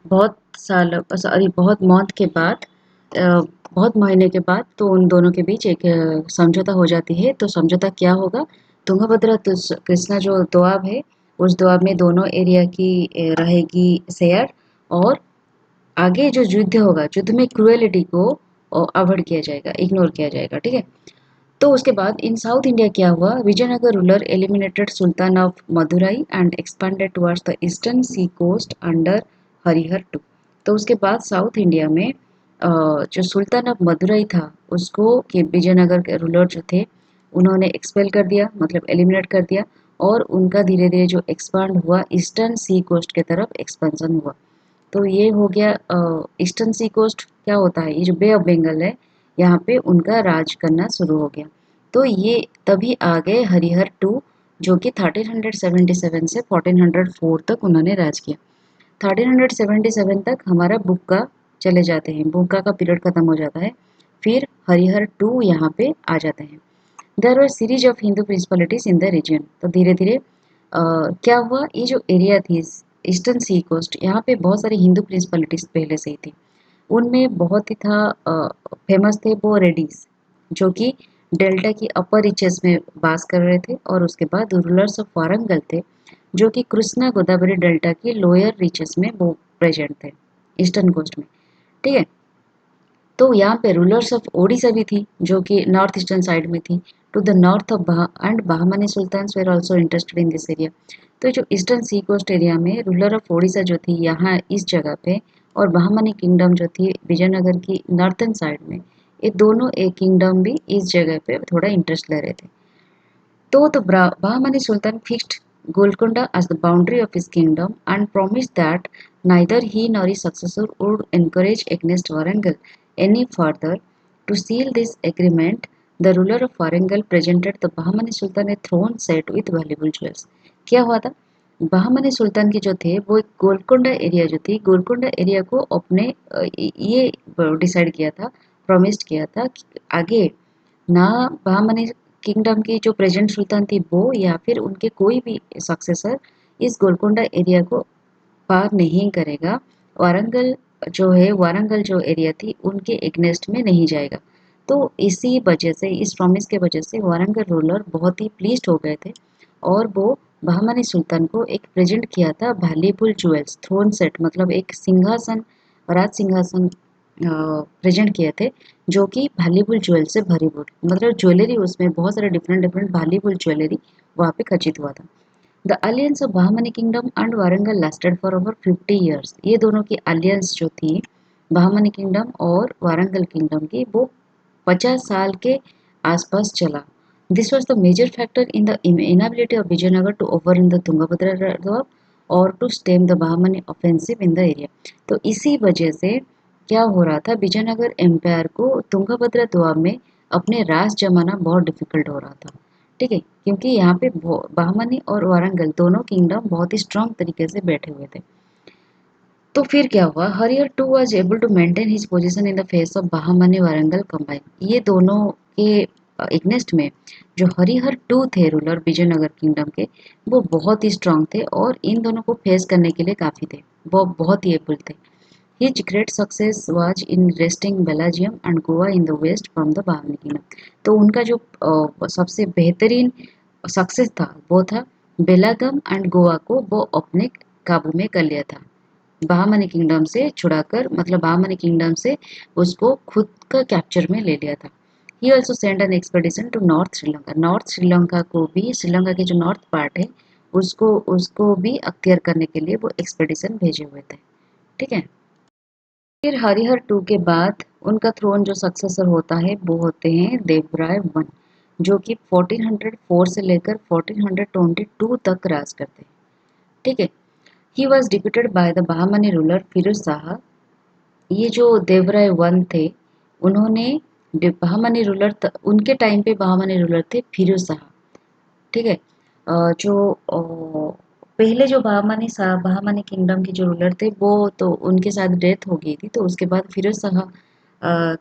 बहुत साल, सॉरी बहुत मौत के बाद, अ, बहुत महीने के बाद तो उन दोनों के बीच एक समझौता हो जाती है। तो समझौता क्या होगा? तुंगभद्रा कृष्णा जो दोआब है, उस दोआब में दोनों एरिया की रहेगी शेयर, और आगे जो युद्ध होगा, युद्ध में क्रुएलिटी को अवॉइड किया जाएगा, इग्नोर किया जाएगा, ठीक है। तो उसके बाद इन साउथ इंडिया क्या हुआ? Vijayanagar ruler eliminated sultan of Madurai and expanded towards the eastern sea coast under Harihara two. तो उसके बाद साउथ इंडिया में जो सुल्तान ऑफ मदुराई था, उसको कि विजयनगर के रूलर जो थे, उन्होंने एक्सपेल कर दिया, मतलब एलिमिनेट कर दिया, और उनका धीरे धीरे जो एक्सपांड हुआ ईस्टर्न सी कोस्ट की तरफ एक्सपेंशन हुआ। तो ये हो गया ईस्टर्न सी कोस्ट। क्या होता है? ये जो बे ऑफ बंगाल है, यहाँ पे उनका राज करना शुरू हो गया। तो ये तभी आ गए हरिहर टू, जो कि 1377 से 1404 तक उन्होंने राज किया। 1377 तक हमारा बुक्का चले जाते हैं, बुक्का का पीरियड खत्म हो जाता है, फिर हरिहर टू यहाँ पे आ जाते हैं। There were series of Hindu principalities in the region. तो धीरे धीरे क्या हुआ, ये जो एरिया थी ईस्टर्न सी कोस्ट, यहाँ पे बहुत सारी हिंदू प्रिंसिपलिटीज पहले से ही थी। उनमें बहुत ही था फेमस थे वो रेडीज, जो कि डेल्टा की अपर रीचेस में वास कर रहे थे, और उसके बाद रूलर्स ऑफ वारंगल थे, जो कि कृष्णा गोदावरी डेल्टा की लोअर रीचेस में वो प्रेजेंट थे ईस्टर्न कोस्ट में, ठीक है। तो यहाँ पे रूलर्स ऑफ ओडिशा भी थी, जो कि नॉर्थ ईस्टर्न साइड में थी, to the north of and Bahmani sultans were also interested in this area. तो जो ईस्टर्न सी कोस्ट एरिया में रूलर ऑफ ओडिशा जो थी यहाँ इस जगह पे, और बहामनी किंगडम जो थी विजयनगर की नॉर्थन साइड में, ये दोनों एक किंगडम भी इस जगह पे थोड़ा इंटरेस्ट ले रहे थे। तो the Bahmani Sultan fixed Golconda as the boundary of his kingdom and promised that neither he nor his successor would encourage against Varangal any further. To seal this agreement, the ruler of Varangal presented the Bahmani Sultan a throne set with valuable jewels. क्या हुआ था? बहामनी सुल्तान के जो थे वो एक गोलकोंडा एरिया जो थी, गोलकोंडा एरिया को अपने ये डिसाइड किया था, प्रॉमिस्ड किया था कि आगे ना बहामनी किंगडम की जो प्रेजेंट सुल्तान थी वो, या फिर उनके कोई भी सक्सेसर इस गोलकोंडा एरिया को पार नहीं करेगा। वारंगल जो है, वारंगल जो एरिया थी उनके एग्नेस्ट में नहीं जाएगा। तो इसी वजह से, इस प्रॉमिस के वजह से वारंगल रूलर बहुत ही प्लीज्ड हो गए थे, और वो बहामनी सुल्तान को एक प्रेजेंट किया था वैल्यूबल ज्वेल्स थ्रोन सेट, मतलब एक सिंहासन, राज सिंहासन प्रेजेंट किए थे, जो कि वैल्यूबल ज्वेल से भरीपूर, मतलब ज्वेलरी उसमें बहुत सारे डिफरेंट डिफरेंट वैल्यूबल ज्वेलरी वहाँ पे खचित हुआ था। The alliance of Bahmani kingdom and Warangal lasted for over 50 years. ये दोनों की अलियंस जो थी, बहामनी किंगडम और वारंगल किंगडम की, वो 50 साल के आसपास चला। This was the major factor in the inability of Vijayanagar to over in the Tungabhadra river और to stem the Bahmani offensive in the area. तो इसी वजह से क्या हो रहा था, विजयनगर एम्पायर को तुंगभद्रा दोआब में अपने राज जमाना बहुत डिफिकल्ट हो रहा था, ठीक है, क्योंकि यहाँ पे बहामनी और वारंगल दोनों किंगडम बहुत ही स्ट्रांग तरीके से बैठे हुए थे। तो फिर क्या हुआ, Harihara two was able to maintain his position in the face of Bahmani Warangal combine. ये दोनों के इग्नेस्ट में जो हरिहर टू थे रूलर विजयनगर किंगडम के, वो बहुत ही स्ट्रांग थे, और इन दोनों को फेस करने के लिए काफ़ी थे, वो बहुत ही एबल थे। His great success was in wresting Belgium and Goa in the west from the Bahmani kingdom। तो उनका जो सबसे बेहतरीन सक्सेस था वो था बेलागम एंड गोवा को वो अपने काबू में कर लिया था, बहामनी किंगडम से छुड़ाकर, मतलब बहामनी किंगडम से उसको खुद का कैप्चर में ले लिया था। He also send an expedition to north Sri Lanka. North Sri Lanka को भी, श्रीलंका के जो नॉर्थ पार्ट है उसको उसको भी अक्तियार करने के लिए वो एक्सपेडिशन भेजे हुए थे, ठीक है। फिर हरिहर टू के बाद उनका थ्रोन जो सक्सेसर होता है वो होते हैं देवराय वन, जो कि 1404 से लेकर 1422 तक राज करते हैं, ठीक है। He was deputed by the Bahmani ruler Firoz Shah. ये जो देवराय वन थे, उन्होंने बहामनी रूलर, उनके टाइम पे बहामनी रूलर थे फिरोज शाह, ठीक है। जो पहले जो बहामनी किंगडम के जो रूलर थे वो तो उनके साथ डेथ हो गई थी, तो उसके बाद फिरोज शाह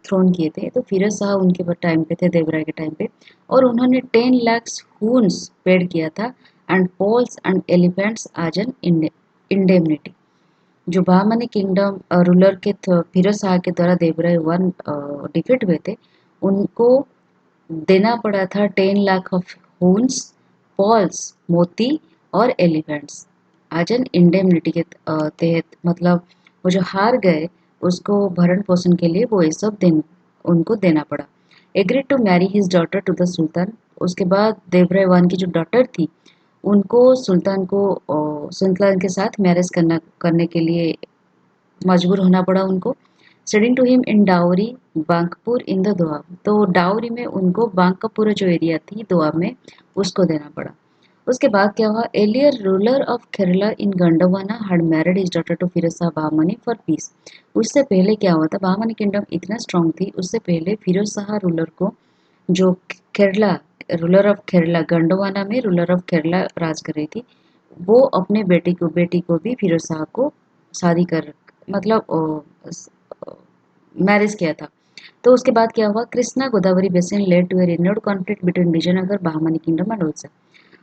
थ्रोन किए थे। तो फिरोज शाह उनके टाइम पे थे, देवराय के टाइम पे, और उन्होंने 10 लाख हून्स पेड किया था and poles and elephants as an indemnity. जो बहामनी किंगडम रूलर के फिरोज शाह के द्वारा देवराय वन डिफीट हुए थे, उनको देना पड़ा था 10 लाख ऑफ हून्स, पॉल्स मोती और एलिफेंट्स आज एन इंडेमनिटी के तहत। मतलब वो जो हार गए उसको भरण पोषण के लिए वो ये सब उनको देना पड़ा। Agreed to marry his daughter to the sultan. उसके बाद देवराय वन की जो डॉटर थी उनको सुल्तान के साथ मैरिज करने के लिए मजबूर होना पड़ा उनको। Ceding to him in dowry Bankapur in the doab. तो डाउरी में उनको बांक का पूरा जो एरिया थी दोआब में उसको देना पड़ा। उसके बाद क्या हुआ, earlier ruler of Kerala in Gondwana had married his daughter to Firoz Shah Bahmani for peace. उससे पहले क्या हुआ था, बहामनी किंगडम इतना स्ट्रांग थी, उससे पहले फिरोज शाह रूलर को जो केरला रूलर ऑफ केरला गंडवाना में रूलर ऑफ केरला राज कर रही थी, वो अपने बेटी को भी फिरोज शाह को शादी कर मतलब मैरिज किया था। तो उसके बाद क्या हुआ, Krishna Godavari basin led to a renewed conflict between Vijayanagar Bahmani kingdom and Odisha.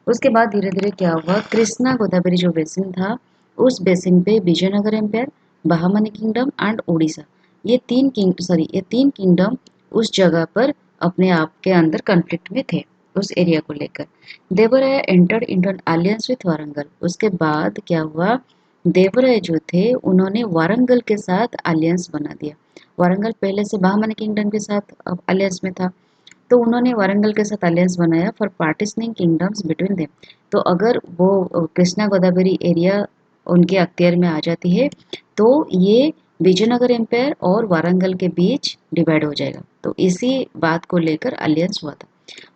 उसके बाद धीरे धीरे क्या हुआ, कृष्णा गोदावरी जो बेसिन था उस बेसिन पे Vijayanagar empire, Bahmani kingdom and Odisha, ये तीन किंगडम उस जगह पर अपने आप के अंदर कॉन्फ्लिक्ट में थे उस एरिया को लेकर। Devaraya entered into an alliance with Warangal. उसके बाद क्या हुआ, देवराय जो थे उन्होंने वारंगल के साथ अलियंस बना दिया। वारंगल पहले से बहामनी किंगडम के साथ अलियंस में था, तो उन्होंने वारंगल के साथ अलियंस बनाया for partitioning kingdoms between them. तो अगर वो कृष्णा गोदावरी एरिया उनके अख्तियार में आ जाती है तो ये विजयनगर एम्पायर और वारंगल के बीच डिवाइड हो जाएगा। तो इसी बात को लेकर अलियंस हुआ था।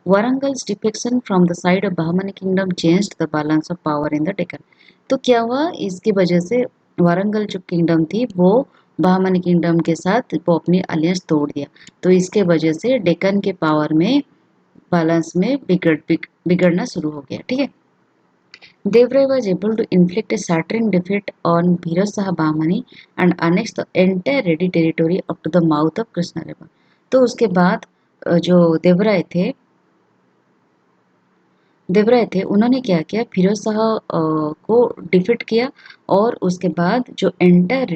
Warangal's defection from the side of Bahmani kingdom changed the balance of power in the Deccan. तो क्या हुआ, इसकी वजह से वारंगल जो किंगडम थी वो बहामनी किंगडम के साथ वो अपनी अलियंस तोड़ दिया। तो इसके वजह से डेक्कन के पावर में बैलेंस में बिगड़ना शुरू हो गया। ठीक है, Devrai was able to inflict a shattering defeat on Firoz Shah Bahmani and annex the entire Reddy territory up to the mouth of Krishna River। तो उसके बाद जो देवराय थे उन्होंने क्या किया, फिरोज शाह को डिफीट किया और उसके बाद जो एंटायर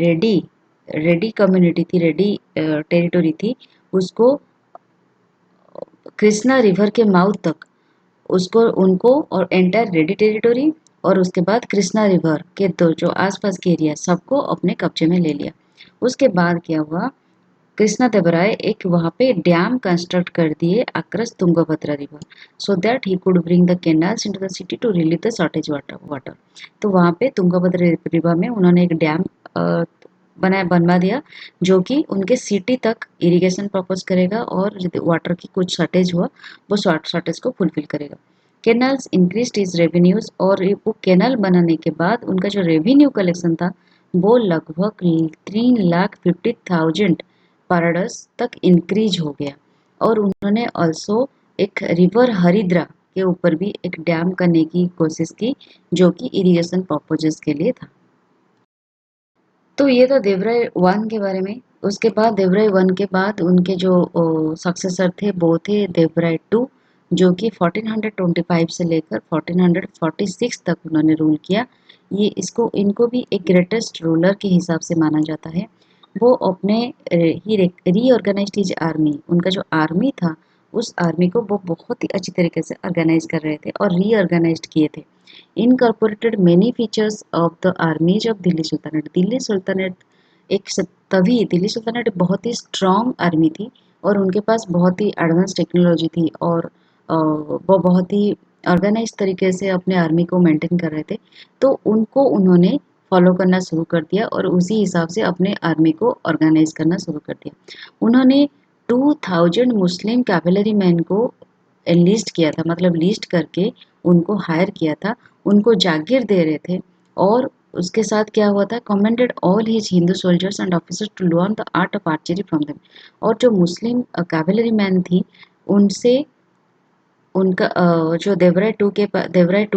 रेडी कम्युनिटी थी, रेडी टेरिटोरी थी, उसको कृष्णा रिवर के माउथ तक उसको उनको और एंटायर रेडी टेरिटोरी और उसके बाद कृष्णा रिवर के दो जो आसपास के एरिया सबको अपने कब्जे में ले लिया। उसके बाद क्या हुआ, कृष्णा देवराय एक वहाँ पे डैम कंस्ट्रक्ट कर दिए across Tungabhadra river so that he could bring the canals into the city to relieve the shortage water. तो वहाँ पे तुंगभद्रा रिवर में उन्होंने एक डैम बनवा दिया जो कि उनके सिटी तक इरिगेशन पर्पज करेगा और यदि वाटर की कुछ शॉर्टेज हुआ वो शॉर्टेज को फुलफिल करेगा। कैनाल्स इंक्रीज इज रेवेन्यूज और वो कैनाल बनाने के बाद उनका जो रेवेन्यू कलेक्शन था वो लगभग 3,50,000 पाराडस तक इंक्रीज हो गया। और उन्होंने ऑल्सो एक रिवर हरिद्रा के ऊपर भी एक डैम करने की कोशिश की जो कि इरिगेशन पर्पजेस के लिए था। तो ये था देवराय वन के बारे में। उसके बाद देवराय वन के बाद उनके जो सक्सेसर थे वो थे देवराय टू, जो कि 1425 से लेकर 1446 तक उन्होंने रूल किया। ये इसको इनको भी एक ग्रेटेस्ट रूलर के हिसाब से माना जाता है। वो अपने ही रीऑर्गेनाइज्ड हिज आर्मी, उनका जो आर्मी था उस आर्मी को वो बहुत ही अच्छी तरीके से ऑर्गेनाइज कर रहे थे और रीऑर्गेनाइज्ड किए थे। Incorporated many features of the armies of Delhi sultanate. Delhi sultanate बहुत ही स्ट्रॉन्ग आर्मी थी और उनके पास बहुत ही एडवांस टेक्नोलॉजी थी और वो बहुत ही ऑर्गेनाइज तरीके से अपने आर्मी को मेंटेन कर रहे थे। तो उनको उन्होंने फॉलो करना शुरू कर दिया और उसी हिसाब से अपने आर्मी को ऑर्गेनाइज करना शुरू कर दिया। उन्होंने 2000 मुस्लिम कैवेलरी मैन को एनलिस्ट किया था, मतलब लिस्ट करके उनको हायर किया था, उनको जागीर दे रहे थे। और उसके साथ क्या हुआ था, commanded all his Hindu soldiers and officers to learn the art of archery from them. और जो मुस्लिम कैवेलरी मैन थी उनसे उनका जो देवराय टू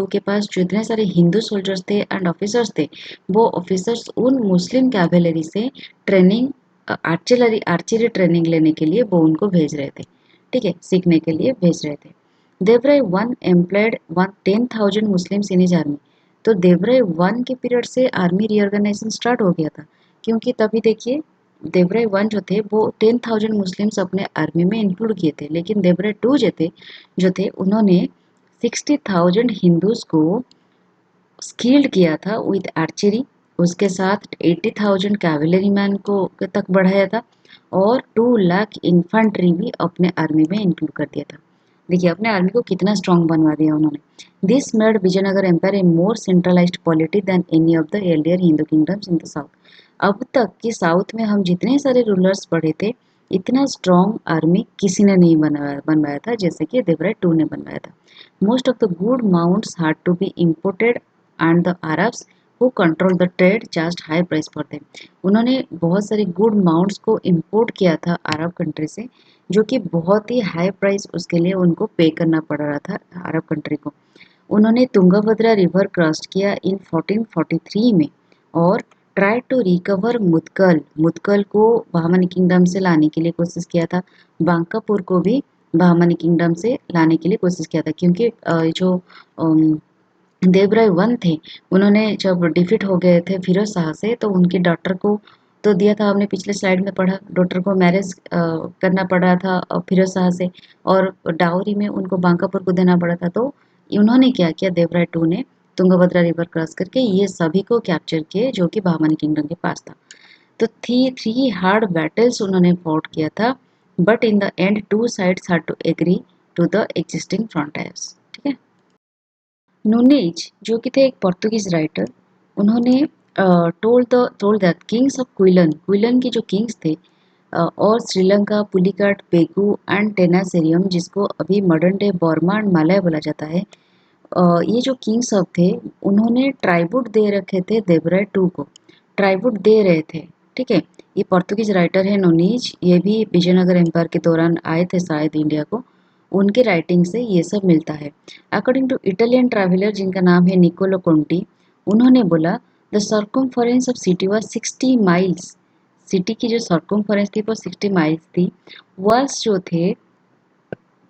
के पास जितने सारे हिंदू सोल्जर्स थे एंड ऑफिसर्स थे, वो ऑफिसर्स उन मुस्लिम कैवेलरी से ट्रेनिंग आर्चरी ट्रेनिंग लेने के लिए वो उनको भेज रहे थे। ठीक है, सीखने के लिए भेज रहे थे। Devaraya one employed 10,000 Muslims in his army. तो देवराय वन के पीरियड से आर्मी रीऑर्गेनाइजेशन स्टार्ट हो गया था, क्योंकि तभी देखिए देवराय वन जो थे वो 10,000 मुस्लिम्स अपने आर्मी में इंक्लूड किए थे, लेकिन देवराय टू जो थे उन्होंने 60,000 हिंदूज को स्किल्ड किया था विद आर्चरी। उसके साथ 80,000 कैवेलरी मैन को तक बढ़ाया था, और 2 लाख इन्फेंट्री भी अपने आर्मी में इंक्लूड कर दिया था। देखिए अपने आर्मी को कितना स्ट्रांग बनवा दिया उन्होंने। This made Vijayanagar empire a more centralised polity than any of the earlier Hindu kingdoms in the south. अब तक कि साउथ में हम जितने सारे रूलर्स पढ़े थे, इतना स्ट्रांग आर्मी किसी ने नहीं बनवाया था जैसे कि देवराय टू ने बनवाया था। Most of the good mounts had to be imported and the Arabs who controlled the trade charged high price for them। उन्होंने बहुत सारे गुड माउंट्स को इंपोर्ट किया था अरब कंट्री से, जो कि बहुत ही हाई प्राइस उसके लिए उनको पे करना पड़ रहा था अरब कंट्री को। उन्होंने तुंगभद्रा रिवर क्रॉस किया इन 1443 में और ट्राई टू रिकवर मुदकल। मुदकल को बहमनी किंगडम से लाने के लिए कोशिश किया था। बांकापुर को भी बहमनी किंगडम से लाने के लिए कोशिश किया था, क्योंकि जो अम, देवराय वन थे उन्होंने जब डिफीट हो गए थे फिरोज शाह से, तो उनकी डॉटर को तो दिया था, हमने पिछले स्लाइड में पढ़ा, डॉटर को मैरिज करना पड़ रहा था फिरोज शाह से, और डाउरी में उनको बांकापुर को देना पड़ा था। तो उन्होंने क्या किया, देवराय टू ने तुंगभद्रा रिवर क्रॉस करके ये सभी को कैप्चर किए जो कि बहमनी किंगडम के पास था। तो थ्री हार्ड बैटल्स उन्होंने फॉट किया था, but in the end two sides had to agree to the existing frontiers. ठीक है। नूनेज जो कि थे एक पोर्तुगीज राइटर, उन्होंने told that kings of Quilon, Quilon के जो किंग्स थे और Sri Lanka, Pulicat, Pegu and Tenasserim, जिसको अभी modern day Burma and Malaya बोला जाता है, ये जो किंग्स ऑफ थे उन्होंने ट्राइब्यूट दे रखे थे देवराय टू को, ट्राइब्यूट दे रहे थे। ठीक है। ये पोर्तुगीज राइटर है नोनीज, ये भी विजयनगर एम्पायर के दौरान आए थे शायद इंडिया को, उनके राइटिंग से ये सब मिलता है। अकॉर्डिंग टू इटालियन ट्रैवलर जिनका नाम है निकोलो कोंटी, उन्होंने बोला the circumference of city was 60 miles. City की जो सर्कमफरेंस थी वो 60 माइल्स थी। वॉल्स जो थे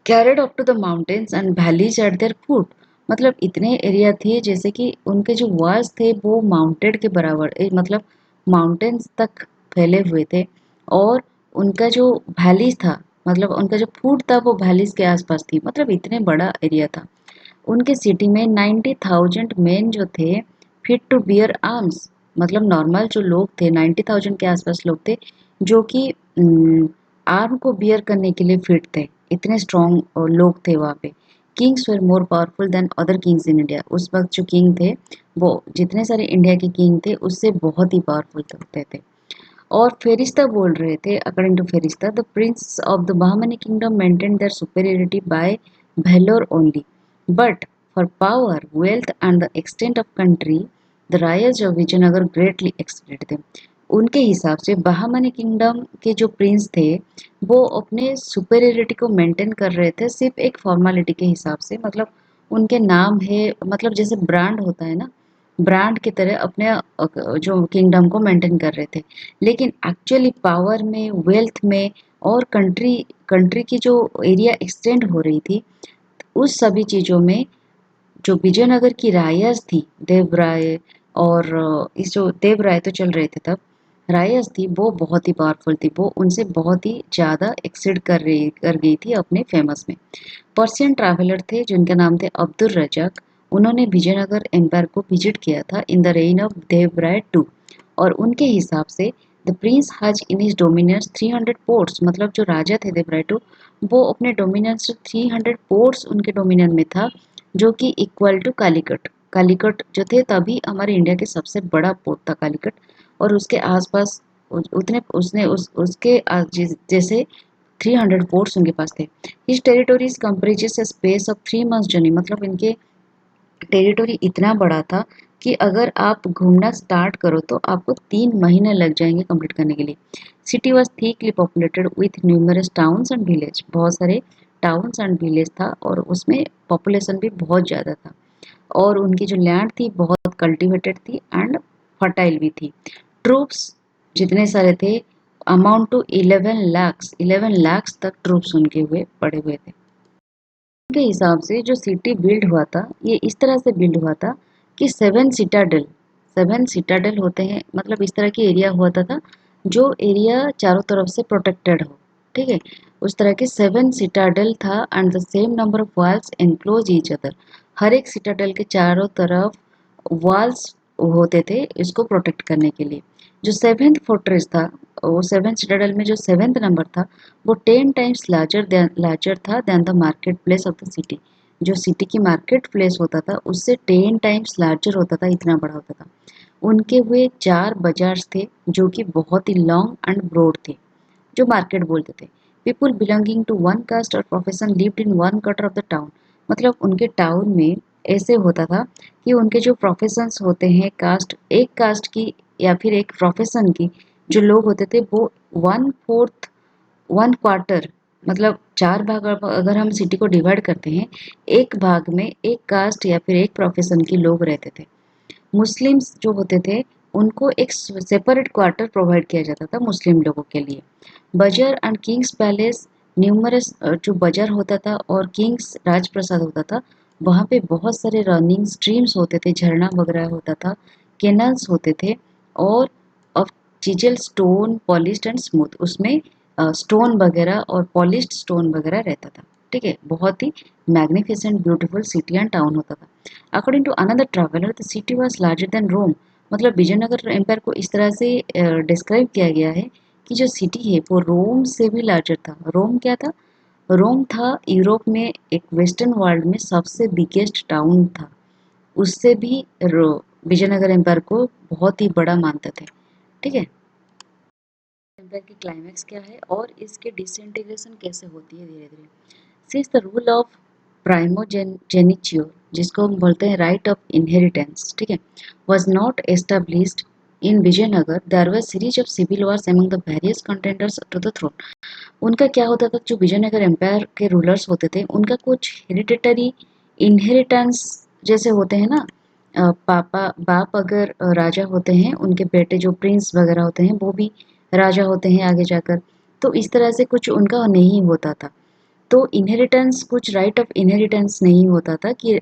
carried up to the mountains and valleys at their foot, मतलब इतने एरिया थे जैसे कि उनके जो वॉल्स थे वो माउंटेड के बराबर मतलब माउंटेन्स तक फैले हुए थे, और उनका जो वैलीज था, मतलब उनका जो फूट था वो वैलीज के आसपास थी, मतलब इतने बड़ा एरिया था। उनके सिटी में 90,000 मेन जो थे फिट टू बियर आर्म्स, मतलब नॉर्मल जो लोग थे 90,000 के आसपास लोग थे जो कि आर्म को बियर करने के लिए फिट थे, इतने स्ट्रॉन्ग लोग थे वहाँ पे। Kings were more powerful than other kings in India, उस वक्त जो किंग थे वो जितने सारे इंडिया के किंग थे उससे बहुत ही पावरफुल होते थे। और फेरिस्ता बोल रहे थे, according to Ferishta the prince of the Bahmani kingdom maintain their superiority by valour only, but for power, wealth and the extent of country the Rayals of Vijayanagar greatly exceeded them. उनके हिसाब से बहमनी किंगडम के जो प्रिंस थे वो अपने सुपेरियरिटी को मेंटेन कर रहे थे सिर्फ एक फॉर्मेलिटी के हिसाब से, मतलब उनके नाम है, मतलब जैसे ब्रांड होता है ना, ब्रांड की तरह अपने जो किंगडम को मेंटेन कर रहे थे, लेकिन एक्चुअली पावर में, वेल्थ में, और कंट्री की जो एरिया एक्सटेंड हो रही थी, उस सभी चीज़ों में जो विजयनगर की रायस थी, देवराय, और इस जो देवराय तो चल रहे थे तब, रायस थी वो बहुत ही पावरफुल थी, वो उनसे बहुत ही ज़्यादा एक्सीड कर गई थी अपने फेमस में। पर्शियन ट्रैवलर थे जिनका नाम थे अब्दुल रज़ाक, उन्होंने विजयनगर एम्पायर को विजिट किया था in the reign of Devaraya two, और उनके हिसाब से द प्रिंस हज इन हिज डोमिनियंस 300 पोर्ट्स, मतलब जो राजा थे देवराय टू वो अपने डोमिनियंस 300 पोर्ट्स उनके डोमिनियन में था, जो कि इक्वल टू कालीकट, कालीकट जो थे तभी हमारे इंडिया के सबसे बड़ा पोर्ट था कालीकट, और उसके आसपास उतने उसने उसके जैसे 300 पोर्ट्स उनके पास थे। इस territories comprises a space of 3 months journey, मतलब इनके टेरिटोरी इतना बड़ा था कि अगर आप घूमना स्टार्ट करो तो आपको 3 महीने लग जाएंगे कंप्लीट करने के लिए। City was thickly populated with numerous towns and village, बहुत सारे टाउन्स एंड विलेज था और उसमें पॉपुलेशन भी बहुत ज़्यादा था, और उनकी जो लैंड थी बहुत कल्टिवेटेड थी एंड फर्टाइल भी थी। ट्रूप्स जितने सारे थे अमाउंट टू 11 lakhs, 11 lakhs तक ट्रूप्स उनके हुए पड़े हुए थे। के हिसाब से जो सिटी बिल्ड हुआ था ये इस तरह से बिल्ड हुआ था कि सेवन सिटाडेल होते हैं, मतलब इस तरह की एरिया हुआ था जो एरिया चारों तरफ से प्रोटेक्टेड हो। ठीक है, उस तरह के सेवन सिटाडेल था and the same number of walls enclose each other. हर एक सिटाडेल के चारों तरफ वॉल्स होते थे इसको प्रोटेक्ट करने के लिए। जो सेवेंथ फोर्ट्रेस था, वो सेवन सिटाडेल में जो सेवेंथ नंबर था वो 10 टाइम्स लार्जर था than the market place of the city. जो सिटी की मार्केट प्लेस होता था उससे 10 टाइम्स लार्जर होता था, इतना बड़ा होता था। उनके हुए 4 बाजार थे जो कि बहुत ही लॉन्ग एंड ब्रॉड थे, जो मार्केट बोलते थे। People belonging to one caste और profession lived in one quarter of the town. मतलब उनके टाउन में ऐसे होता था कि उनके जो प्रोफेशंस होते हैं, कास्ट, एक कास्ट की या फिर एक प्रोफेशन की जो लोग होते थे वो वन फोर्थ, वन क्वार्टर, मतलब 4 भाग अगर हम सिटी को डिवाइड करते हैं, एक भाग में एक कास्ट या फिर एक प्रोफेशन के लोग रहते थे। मुस्लिम्स जो होते थे उनको एक सेपरेट क्वार्टर प्रोवाइड किया जाता था मुस्लिम लोगों के लिए। Buzzer and Kings palace, numerous जो बजर होता था और किंग्स राजप्रसाद होता था, वहाँ पे बहुत सारे रनिंग स्ट्रीम्स होते थे, झरना वगैरह होता था, कैनल्स होते थे, और of chisel stone polished and smooth, उसमें स्टोन वगैरह और पॉलिश्ड स्टोन वगैरह रहता था। ठीक है, बहुत ही magnificent beautiful city and town होता था। According to another traveller the city was larger than Rome. मतलब विजयनगर एम्पायर को इस तरह से डिस्क्राइब किया गया है कि जो सिटी है वो रोम से भी लार्जर था। रोम क्या था? रोम था यूरोप में एक वेस्टर्न वर्ल्ड में सबसे बिगेस्ट टाउन था। उससे भी विजयनगर एम्पायर को बहुत ही बड़ा मानते थे। ठीक है, एम्पायर की क्लाइमैक्स क्या है और इसके डिसइंटीग्रेशन कैसे होती है धीरे धीरे। Since the rule of primogeniture, जिसको हम बोलते हैं राइट ऑफ इनहेरिटेंस, ठीक है, was not established in Vijayanagar, there was series of civil wars among the various contenders to the throne. उनका क्या होता था, जो विजयनगर एम्पायर के रूलर्स होते थे उनका कुछ हेरिडिटरी इनहेरिटेंस जैसे होते हैं ना, पापा बाप अगर राजा होते हैं, उनके बेटे जो प्रिंस वगैरह होते हैं वो भी राजा होते हैं आगे जाकर। तो इस तरह से कुछ उनका नहीं होता था। तो इनहेरिटेंस, कुछ राइट ऑफ इनहेरिटेंस नहीं होता था कि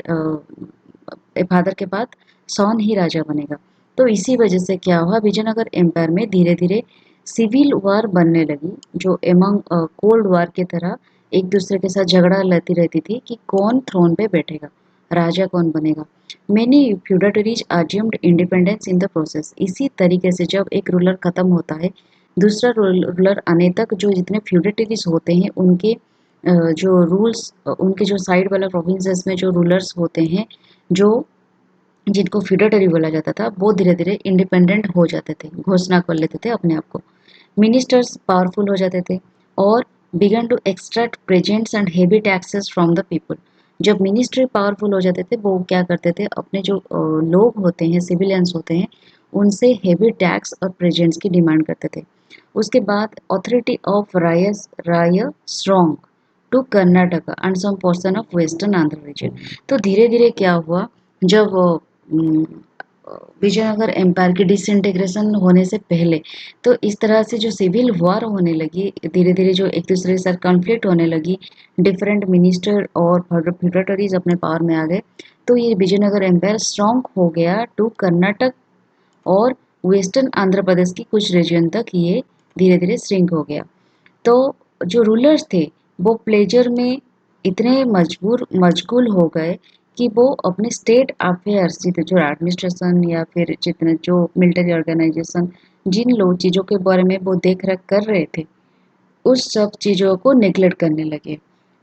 फादर के बाद सॉन ही राजा बनेगा। तो इसी वजह से क्या हुआ, विजयनगर एम्पायर में धीरे धीरे सिविल वॉर बनने लगी, जो एमंग कोल्ड वॉर की तरह एक दूसरे के साथ झगड़ा लड़ती रहती थी कि कौन थ्रोन पे बैठेगा, राजा कौन बनेगा। Many feudatories assumed independence in the process. इसी तरीके से जब एक रूलर खत्म होता है, दूसरा रूलर आने तक जो जितने फ्यूडेटरीज होते हैं उनके जो रूल्स, उनके जो साइड वाला प्रोविंसेस में जो रूलर्स होते हैं, जो जिनको फ्यूडेटरी बोला जाता था, वो धीरे धीरे इंडिपेंडेंट हो जाते थे, घोषणा कर लेते थे अपने आप को। मिनिस्टर्स पावरफुल हो जाते थे और began to extract presents and heavy taxes from the people. जब मिनिस्ट्री पावरफुल हो जाते थे वो क्या करते थे, अपने जो लोग होते हैं, सिविलियंस होते हैं, उनसे हेवी टैक्स और प्रेजेंट्स की डिमांड करते थे। उसके बाद authority of Raya strong to Karnataka and some portion of western Andhra region. तो धीरे धीरे क्या हुआ, जब विजयनगर एम्पायर की डिसइंटीग्रेशन होने से पहले, तो इस तरह से जो सिविल वॉर होने लगी, धीरे धीरे जो एक दूसरे के साथ कॉन्फ्लिक्ट होने लगी, डिफरेंट मिनिस्टर और फ्यूडेटरीज अपने पावर में आ गए, तो ये विजयनगर एम्पायर स्ट्रॉन्ग हो गया टू कर्नाटक और वेस्टर्न आंध्र प्रदेश की कुछ रीजन तक ये धीरे धीरे श्रिंक हो गया। तो जो रूलर्स थे वो प्लेजर में इतने मशगूल हो गए कि वो अपने स्टेट अफेयर्स, जितने जो एडमिनिस्ट्रेशन या फिर जितने जो मिलिट्री ऑर्गेनाइजेशन, जिन लोग चीज़ों के बारे में वो देख रेख कर रहे थे, उस सब चीज़ों को नेग्लेक्ट करने लगे।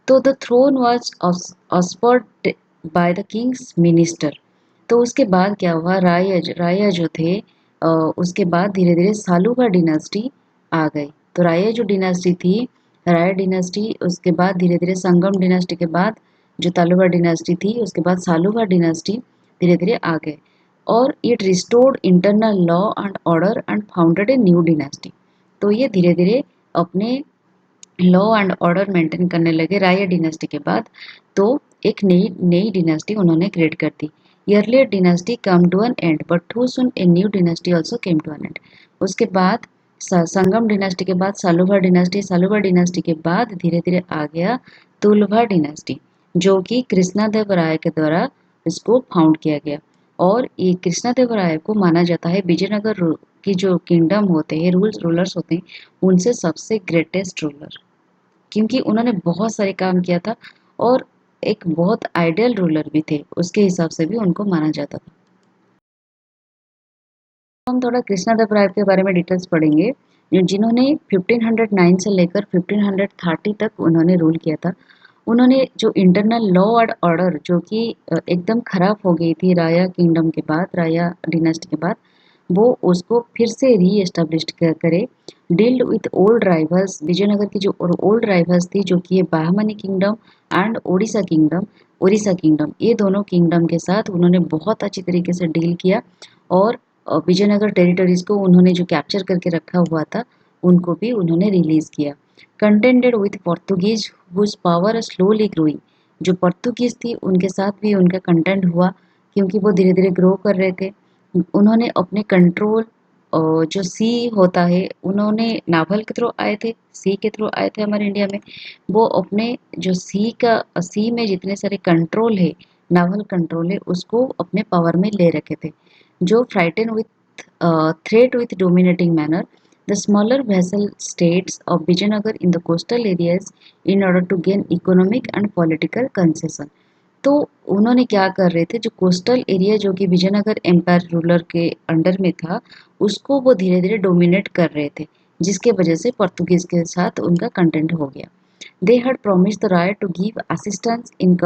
तो the throne was usurped by the king's minister. तो उसके बाद क्या हुआ, राय जो थे, उसके बाद धीरे धीरे सालुका डिनास्टी आ गई। तो राय जो डिनास्टी थी, राय डिनास्टी, उसके बाद धीरे धीरे संगम डिनास्टी के बाद जो तालुका डिनास्टी थी, उसके बाद सालुका डिनास्टी धीरे धीरे आ गए। और it restored internal law and order and founded a new dynasty. तो ये धीरे धीरे अपने लॉ एंड ऑर्डर मेंटेन करने लगे राय डिनेस्टी के बाद। तो एक नई नई डिनेस्टी उन्होंने क्रिएट कर दी। Earlier dynasty come to an end but too soon a new dynasty also came to an end. उसके बाद संगम डिनेस्टी के बाद सालुवा डिनेस्टी, सालुवा डिनेस्टी के बाद धीरे धीरे आ गया तुलवा डिनेस्टी। जो कि कृष्णदेवराय के द्वारा इसको फाउंड किया गया। और ये कृष्णदेवराय को माना जाता है विजयनगर की जो किंगडम होते हैं, रूलर्स होते हैं, उनसे सबसे ग्रेटेस्ट रूलर, क्योंकि उन्होंने बहुत सारे काम किया था और एक बहुत आइडियल रूलर भी थे, उसके हिसाब से भी उनको माना जाता था। हम थोड़ा कृष्णदेवराय के बारे में डिटेल्स पढ़ेंगे, जिन्होंने 1509 से लेकर 1530 तक उन्होंने रूल किया था। उन्होंने जो इंटरनल लॉ एंड ऑर्डर जो कि एकदम खराब हो गई थी राया किंगडम के बाद, राया डिनेस्टी के बाद, वो उसको फिर से री एस्टेब्लिश करे। Dealt with old rivals, Vijayanagar की जो ओल्ड राइवल्स थी जो कि ये Bahmani kingdom and Orissa kingdom ये दोनों किंगडम के साथ उन्होंने बहुत अच्छी तरीके से डील किया। और विजयनगर टेरिटरीज को उन्होंने जो कैप्चर करके रखा हुआ था उनको भी उन्होंने रिलीज किया। Contended with Portuguese whose power slowly growing, जो पोर्तुगीज थी उनके साथ भी उनका कंटेंट हुआ क्योंकि वो धीरे धीरे ग्रो कर रहे थे। उन्होंने अपने कंट्रोल जो सी होता है, उन्होंने नावल के थ्रू आए थे, सी के थ्रू आए थे हमारे इंडिया में। वो अपने जो सी में जितने सारे कंट्रोल है, नावल कंट्रोल है, उसको अपने पावर में ले रखे थे। जो frighten with threat with dominating manner the smaller vassal states of Vijayanagar in the coastal areas in order to gain economic and political concession। तो उन्होंने क्या कर रहे थे, जो कोस्टल एरिया जो कि विजयनगर एम्पायर रूलर के अंडर में था, उसको वो धीरे धीरे डोमिनेट कर रहे थे, जिसके वजह से पोर्तुगीज के साथ उनका कंटेंट हो गया। They had promised the Raya to give assistance in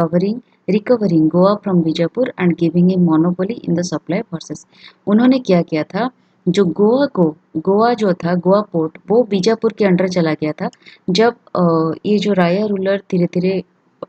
recovering Goa from Bijapur and giving a monopoly in the supply of horses। उन्होंने क्या किया था, जो गोवा जो था, गोवा पोर्ट वो बीजापुर के अंडर चला गया था जब ये जो राया रूलर धीरे धीरे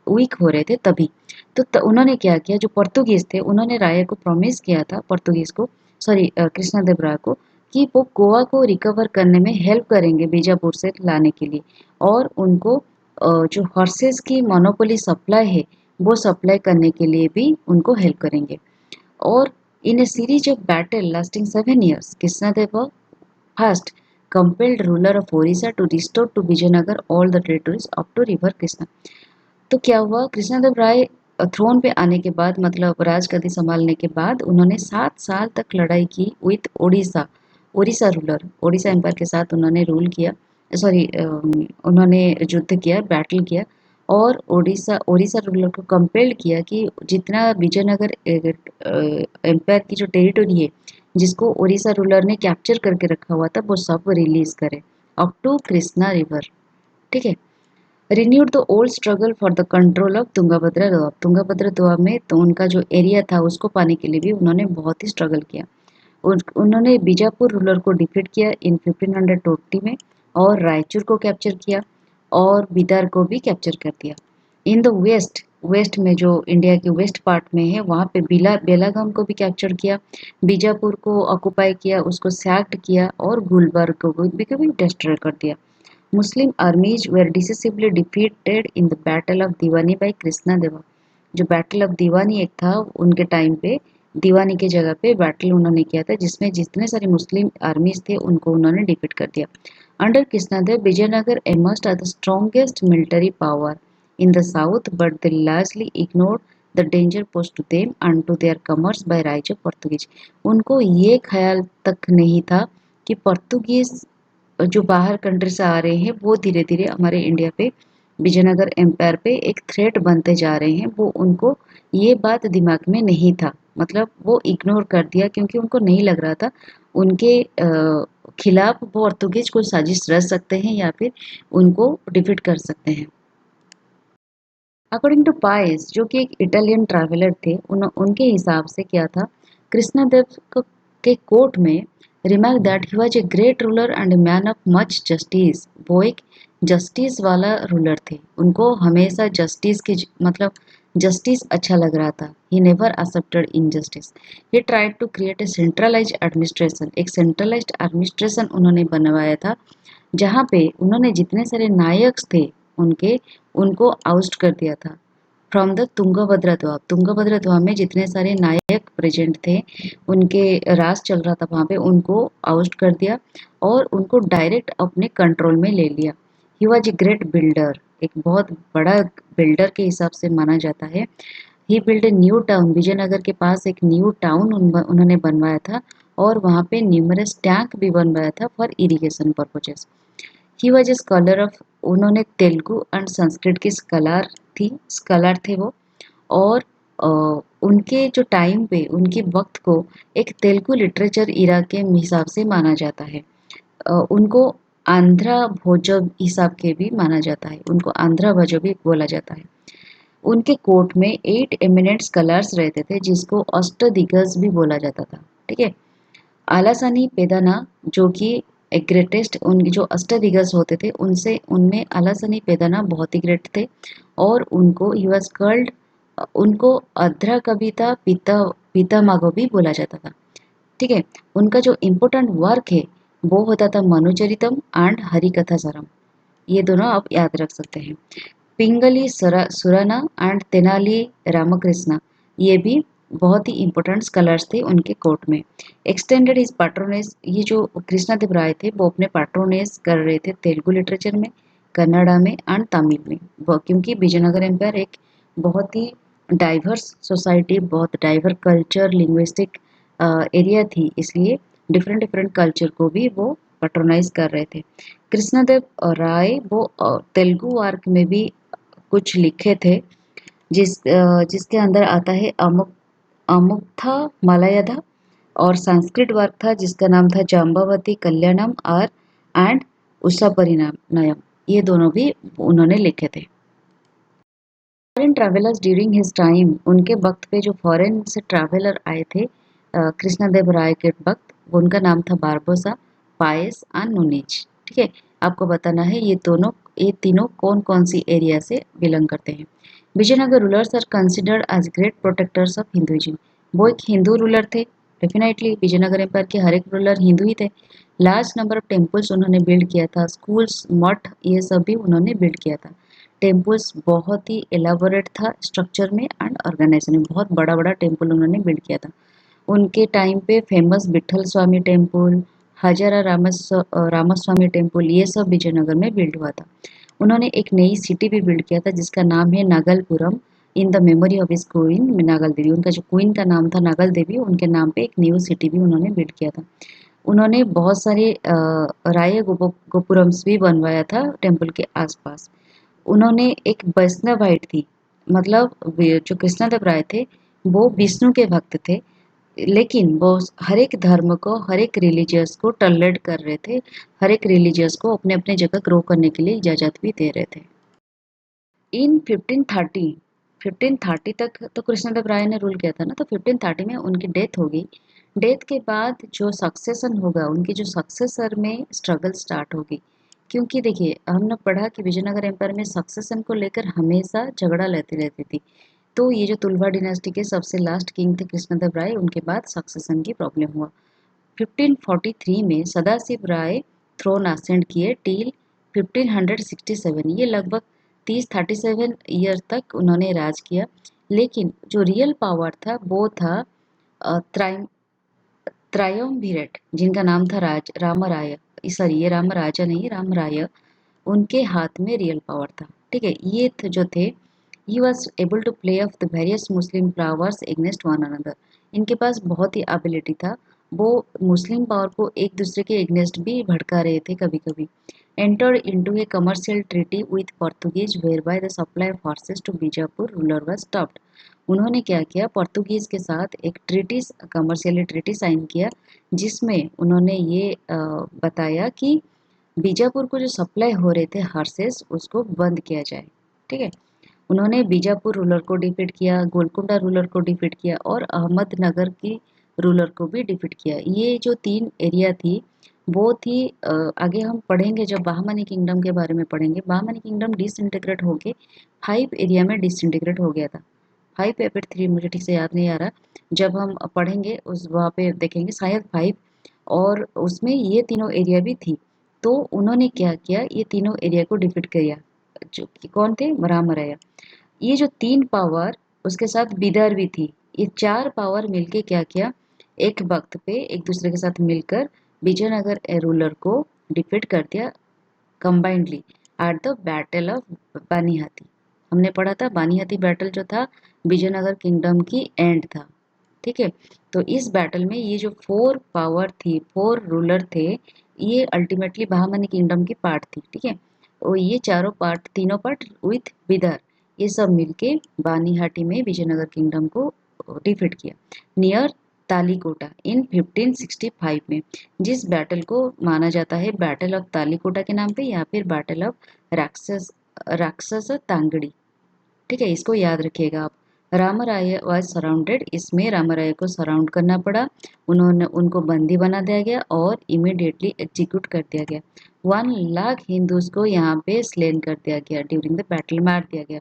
वीक हो रहे थे तभी। तो उन्होंने क्या किया, जो पोर्तुगीज थे उन्होंने राया को प्रॉमिस किया था, पोर्तुगीज को, सॉरी कृष्णदेव राय को, कि वो गोवा को रिकवर करने में हेल्प करेंगे बीजापुर से लाने के लिए। और उनको जो हॉर्सेस की मोनोपोली सप्लाई है वो सप्लाई करने के लिए भी उनको हेल्प करेंगे। और in a series of battle lasting 7 years, Krishnadeva first compelled ruler of Orissa to restore to Vijayanagar all the territories up to river Krishna। तो क्या हुआ, कृष्णदेव राय थ्रोन पे आने के बाद, मतलब राजगद्दी संभालने के बाद, उन्होंने 7 साल तक लड़ाई की with Odisha, Odisha ruler, Odisha empire के साथ उन्होंने रूल किया, सॉरी उन्होंने युद्ध किया, बैटल किया। और ओडिशा ओडिशा रूलर को कंपेल्ड किया कि जितना विजयनगर एम्पायर की जो टेरिटरी है जिसको ओडिशा रूलर ने कैप्चर करके रखा हुआ था वो सब रिलीज करे अप टू कृष्णा रिवर। ठीक है। Renewed the old struggle for the control of Tungabhadra Doab, Tungabhadra Doab में तो उनका जो एरिया था उसको पाने के लिए भी उन्होंने बहुत ही स्ट्रगल किया। उन्होंने बीजापुर रूलर को डिफीट किया इन 1520 में, और रायचूर को कैप्चर किया और बिदार को भी कैप्चर कर दिया। इन द वेस्ट, वेस्ट में जो इंडिया के वेस्ट पार्ट में है वहाँ पे बेलागाम को भी कैप्चर किया, बीजापुर को ऑक्युपाई किया, उसको सैक्ड किया और गुलबर्ग को भी डिस्ट्रॉय कर दिया। Muslim armies were decisively defeated in the Battle of Diwani by कृष्णदेवा। जो बैटल ऑफ दीवानी एक था उनके टाइम पे, दीवानी के जगह पे बैटल उन्होंने किया था जिसमें जितने सारे मुस्लिम आर्मीज थे उनको उन्होंने डिफीट कर दिया। Under Krishnadeva Vijayanagar emerged as the strongest military power in the south, but they largely ignored the danger posed to them and to their commerce by rise of Portuguese। उनको ये ख्याल तक नहीं था कि पोर्तुगीज जो बाहर कंट्री से आ रहे हैं वो धीरे धीरे हमारे इंडिया पे, विजयनगर एम्पायर पे एक थ्रेट बनते जा रहे हैं, वो उनको ये बात दिमाग में नहीं था, मतलब वो इग्नोर कर दिया क्योंकि उनको नहीं लग रहा था उनके खिलाफ पोर्तुगीज कोई साजिश रच सकते हैं या फिर उनको डिफीट कर सकते हैं। अकॉर्डिंग टू पाइस जो कि एक इटालियन ट्रैवलर थे, उनके हिसाब से क्या था, कृष्णदेव के कोर्ट में remark that he was a great ruler and a man of much justice. वो एक जस्टिस वाला रूलर थे, उनको हमेशा जस्टिस की मतलब जस्टिस अच्छा लग रहा था। He never accepted injustice. He tried to create a centralised administration, एक सेंट्रलाइज्ड एडमिनिस्ट्रेशन उन्होंने बनवाया था जहाँ पे उन्होंने जितने सारे नायक थे उनके, उनको आउस्ट कर दिया था फ्रॉम द तुंगभद्रा दोआब। तुंगभद्रा दोआब में जितने सारे नायक प्रेजेंट थे, उनके राज चल रहा था वहाँ पे, उनको आउस्ट कर दिया और उनको डायरेक्ट अपने कंट्रोल में ले लिया। He was a great builder, एक बहुत बड़ा बिल्डर के हिसाब से माना जाता है। He build a new town, Vijayanagar के पास एक न्यू टाउन उन्होंने बनवाया था और वहाँ पे न्यूमरस टैंक भी बनवाया था for irrigation purposes. He was a scholar of, उन्होंने तेलुगु एंड संस्कृत की स्कॉलर थे वो। और अ, उनके जो टाइम पे उनके वक्त को एक तेलुगु लिटरेचर इरा के हिसाब से माना जाता है। उनको आंध्रा भोज हिसाब के भी माना जाता है, उनको आंध्रा भोज भी बोला जाता है। उनके कोर्ट में 8 एमिनेंट स्कॉलर्स रहते थे जिसको अष्टदिग्गज भी बोला जाता था। ठीक है। आलासानी पेदाना जो कि एक ग्रेटेस्ट, उनके जो अष्टदिग्गज होते थे उनसे उनमें आलासानी पेदाना बहुत ही ग्रेट थे। और उनको ही वॉज कॉल्ड, उनको अध्रा कविता पितामह भी बोला जाता था। ठीक है। उनका जो इम्पोर्टेंट वर्क है वो होता था मनुचरितम एंड हरिकथासारम। ये दोनों आप याद रख सकते हैं। पिंगली सुराना एंड तेनाली रामकृष्णा, ये भी बहुत ही इंपॉर्टेंट स्कॉलर्स थे उनके कोर्ट में। एक्सटेंडेड हिज पैट्रोनेज, ये जो कृष्णदेव राय थे वो अपने पैट्रोनेज कर रहे थे तेलुगु लिटरेचर में, कन्नड़ा में एंड तमिल में। वो क्योंकि विजयनगर एम्पायर एक बहुत ही डाइवर्स सोसाइटी, बहुत डाइवर कल्चर लिंग्विस्टिक एरिया थी, इसलिए डिफरेंट डिफरेंट कल्चर को भी वो पैट्रोनाइज कर रहे थे। कृष्णदेव राय वो तेलुगु वर्क में भी कुछ लिखे थे, जिसके अंदर आता है अमुक्था मलयधा, और संस्कृत वर्क था जिसका नाम था जाम्बावती कल्याणम और एंड उषा परिणाम नयम, ये दोनों भी उन्होंने लिखे थे। Foreign travellers during his time, उनके वक्त पे जो फॉरेन से ट्रैवलर आए थे कृष्णदेव राय के वक्त, उनका नाम था बारबोसा, पायस एंड नूनेज। ठीक है। आपको बताना है ये तीनों कौन कौन सी एरिया से बिलोंग करते हैं। Vijayanagar rulers are considered as great protectors of Hinduism, वो एक हिंदू रूलर थे। डेफिनेटली विजयनगर एम्पायर के हर एक रूलर हिंदू ही थे। लार्ज नंबर ऑफ टेम्पल्स उन्होंने बिल्ड किया था, स्कूल्स मठ ये सब भी उन्होंने बिल्ड किया था। टेम्पल्स बहुत ही एलाबोरेट था स्ट्रक्चर में एंड ऑर्गेनाइजेशन में, बहुत बड़ा बड़ा टेम्पल उन्होंने बिल्ड किया था। उनके टाइम पे फेमस विठल स्वामी टेम्पल, हजारा रामास्वामी टेम्पल, ये सब विजयनगर में बिल्ड हुआ था। उन्होंने एक नई सिटी भी बिल्ड किया था जिसका नाम है Nagalapuram, in the memory of his queen Nagala Devi. उनका जो क्वीन का नाम था नागल देवी, उनके नाम पे एक न्यू सिटी भी उन्होंने बिल्ड किया था। उन्होंने बहुत सारे राय गोपुरम्स भी बनवाया था टेम्पल के आसपास। उन्होंने एक वैष्णवाइट थी, मतलब जो कृष्णदेव राय थे वो विष्णु के भक्त थे, लेकिन वो हर एक धर्म को, हर एक रिलीजियस को टॉलरेट कर रहे थे, हर एक रिलीजियस को अपने अपने जगह ग्रो करने के लिए इजाज़त भी दे रहे थे। इन 1530 तक तो कृष्णदेव राय ने रूल किया था ना, तो 1530 में उनकी डेथ हो गई। डेथ के बाद जो सक्सेशन होगा, उनकी जो सक्सेसर में स्ट्रगल स्टार्ट होगी। क्योंकि देखिए हमने पढ़ा कि विजयनगर एम्पायर में सक्सेशन को लेकर हमेशा झगड़ा लेती रहती थी। तो ये जो तुलवा डिनेस्टी के सबसे लास्ट किंग थे कृष्णदेव राय, उनके बाद सक्सेशन की प्रॉब्लम हुआ। 1543 में सदाशिव राय थ्रोन असेंड किए टिल 1567, ये लगभग 37 ईयर तक उन्होंने राज किया। लेकिन जो रियल पावर था वो था त्रायम्विरेट, जिनका नाम था रामराय, सॉरी ये रामराजा नहीं रामराय, उनके हाथ में रियल पावर था। ठीक है। जो थे, he was able to play off the various Muslim powers against one another, इनके पास बहुत ही एबिलिटी था, वो मुस्लिम पावर को एक दूसरे के एग्नेस्ट भी भड़का रहे थे कभी कभी। Entered into a commercial treaty with Portuguese where by the supply of horses to Bijapur ruler was stopped. उन्होंने क्या किया, पोर्तुगीज के साथ एक ट्रीटी, कमर्शियल ट्रीटी साइन किया, जिसमें उन्होंने ये बताया कि बीजापुर को जो सप्लाई हो रहे थे हॉर्सेस उसको बंद किया जाए। ठीक है। उन्होंने बीजापुर रूलर को डिफीट किया, गोलकुंडा रूलर को डिफीट किया और अहमदनगर की रूलर को भी डिफीट किया। ये जो 3 एरिया थी वो थी, आगे हम पढ़ेंगे जब बहामनी किंगडम के बारे में पढ़ेंगे, बहामनी किंगडम डिसइंटीग्रेट होके 5 एरिया में डिसइंटीग्रेट हो गया था। 5 या फिर 3 मुझे ठीक से याद नहीं आ रहा, जब हम पढ़ेंगे उस वहाँ पे देखेंगे शायद 5, और उसमें ये तीनों एरिया भी थी। तो उन्होंने क्या किया, ये तीनों एरिया को डिफीट किया, जो कि कौन थे, रामराया। ये जो 3 पावर, उसके साथ बिदर भी थी, ये 4 पावर मिलके क्या किया, एक वक्त पे एक दूसरे के साथ मिलकर विजयनगर रूलर को डिफीट कर दिया combinedly. At the battle of Banihatti. हमने पढ़ा था बानीहाती बैटल जो था विजयनगर किंगडम की एंड था। ठीक है, तो इस बैटल में ये जो 4 पावर थी, 4 रूलर थे, ये अल्टीमेटली बहामनी किंगडम की पार्ट थी। ठीक है, और ये चारों पार्ट, तीनों पार्ट विथ विदर, ये सब मिलके बानीहाटी में विजयनगर किंगडम को डिफीट किया नियर तालीकोटा इन 1565 में, जिस बैटल को माना जाता है बैटल ऑफ तालीकोटा के नाम पे या फिर बैटल ऑफ राक्षस राक्षस तांगड़ी। ठीक है, इसको याद रखिएगा आप। रामराय वॉज सराउंडेड, इसमें रामराय को सराउंड करना पड़ा, उन्होंने उनको बंदी बना दिया गया और इमीडिएटली एग्जीक्यूट कर दिया गया। 1 लाख हिंदूज को यहाँ पे स्लेन कर दिया गया, ड्यूरिंग द बैटल मार दिया गया।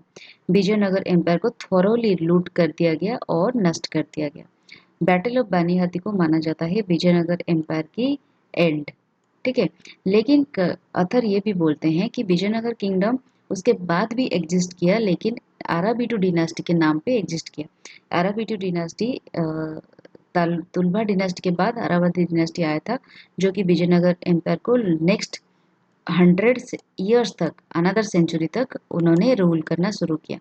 विजयनगर एम्पायर को थोरोली लूट कर दिया गया और नष्ट कर दिया गया। बैटल ऑफ बानीहाती को माना जाता है विजयनगर एम्पायर की एंड। ठीक है, लेकिन अथर ये भी बोलते हैं कि विजयनगर किंगडम उसके बाद भी एग्जिस्ट किया, लेकिन आराबीटू डिनास्टी के नाम पे एग्जिस्ट किया। आराबीटू डिनास्टी तुलभा डिनास्टी के बाद अरावती डिनास्टी आया था, जो कि विजयनगर एम्पायर को नेक्स्ट 100 ईयर्स तक, अनदर सेंचुरी तक उन्होंने रूल करना शुरू किया।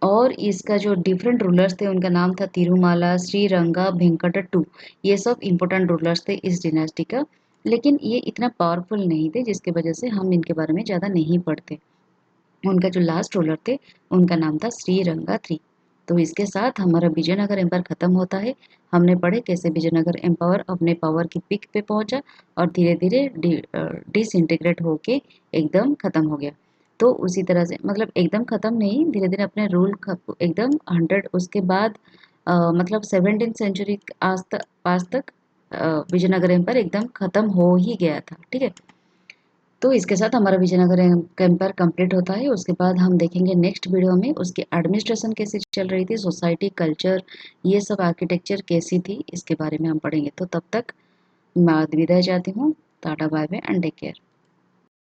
और इसका जो डिफरेंट रूलर्स थे उनका नाम था तिरुमाला, श्रीरंगा, वेंकटट्टू। ये सब इंपॉर्टेंट रूलर्स थे इस डिनास्टी का, लेकिन ये इतना पावरफुल नहीं थे, जिसके वजह से हम इनके बारे में ज़्यादा नहीं पढ़ते। उनका जो लास्ट रूलर थे उनका नाम था श्रीरंगा थ्री। तो इसके साथ हमारा विजयनगर एम्पायर खत्म होता है। हमने पढ़े कैसे विजयनगर एम्पायर अपने पावर की पीक पे पहुंचा और धीरे धीरे डिसइंटीग्रेट होके एकदम खत्म हो गया। तो उसी तरह से, मतलब एकदम खत्म नहीं, धीरे धीरे अपने रूल एकदम 100 उसके बाद मतलब 17th सेंचुरी पास तक विजयनगर एम्पायर एकदम खत्म हो ही गया था। ठीक है, तो इसके साथ हमारा विजयनगर एम्पायर कंप्लीट होता है। उसके बाद हम देखेंगे नेक्स्ट वीडियो में उसकी एडमिनिस्ट्रेशन कैसे चल रही थी, सोसाइटी, कल्चर, ये सब आर्किटेक्चर कैसी थी, इसके बारे में हम पढ़ेंगे। तो तब तक मैं विदाई चाहती हूँ। Tata bye bye and take care.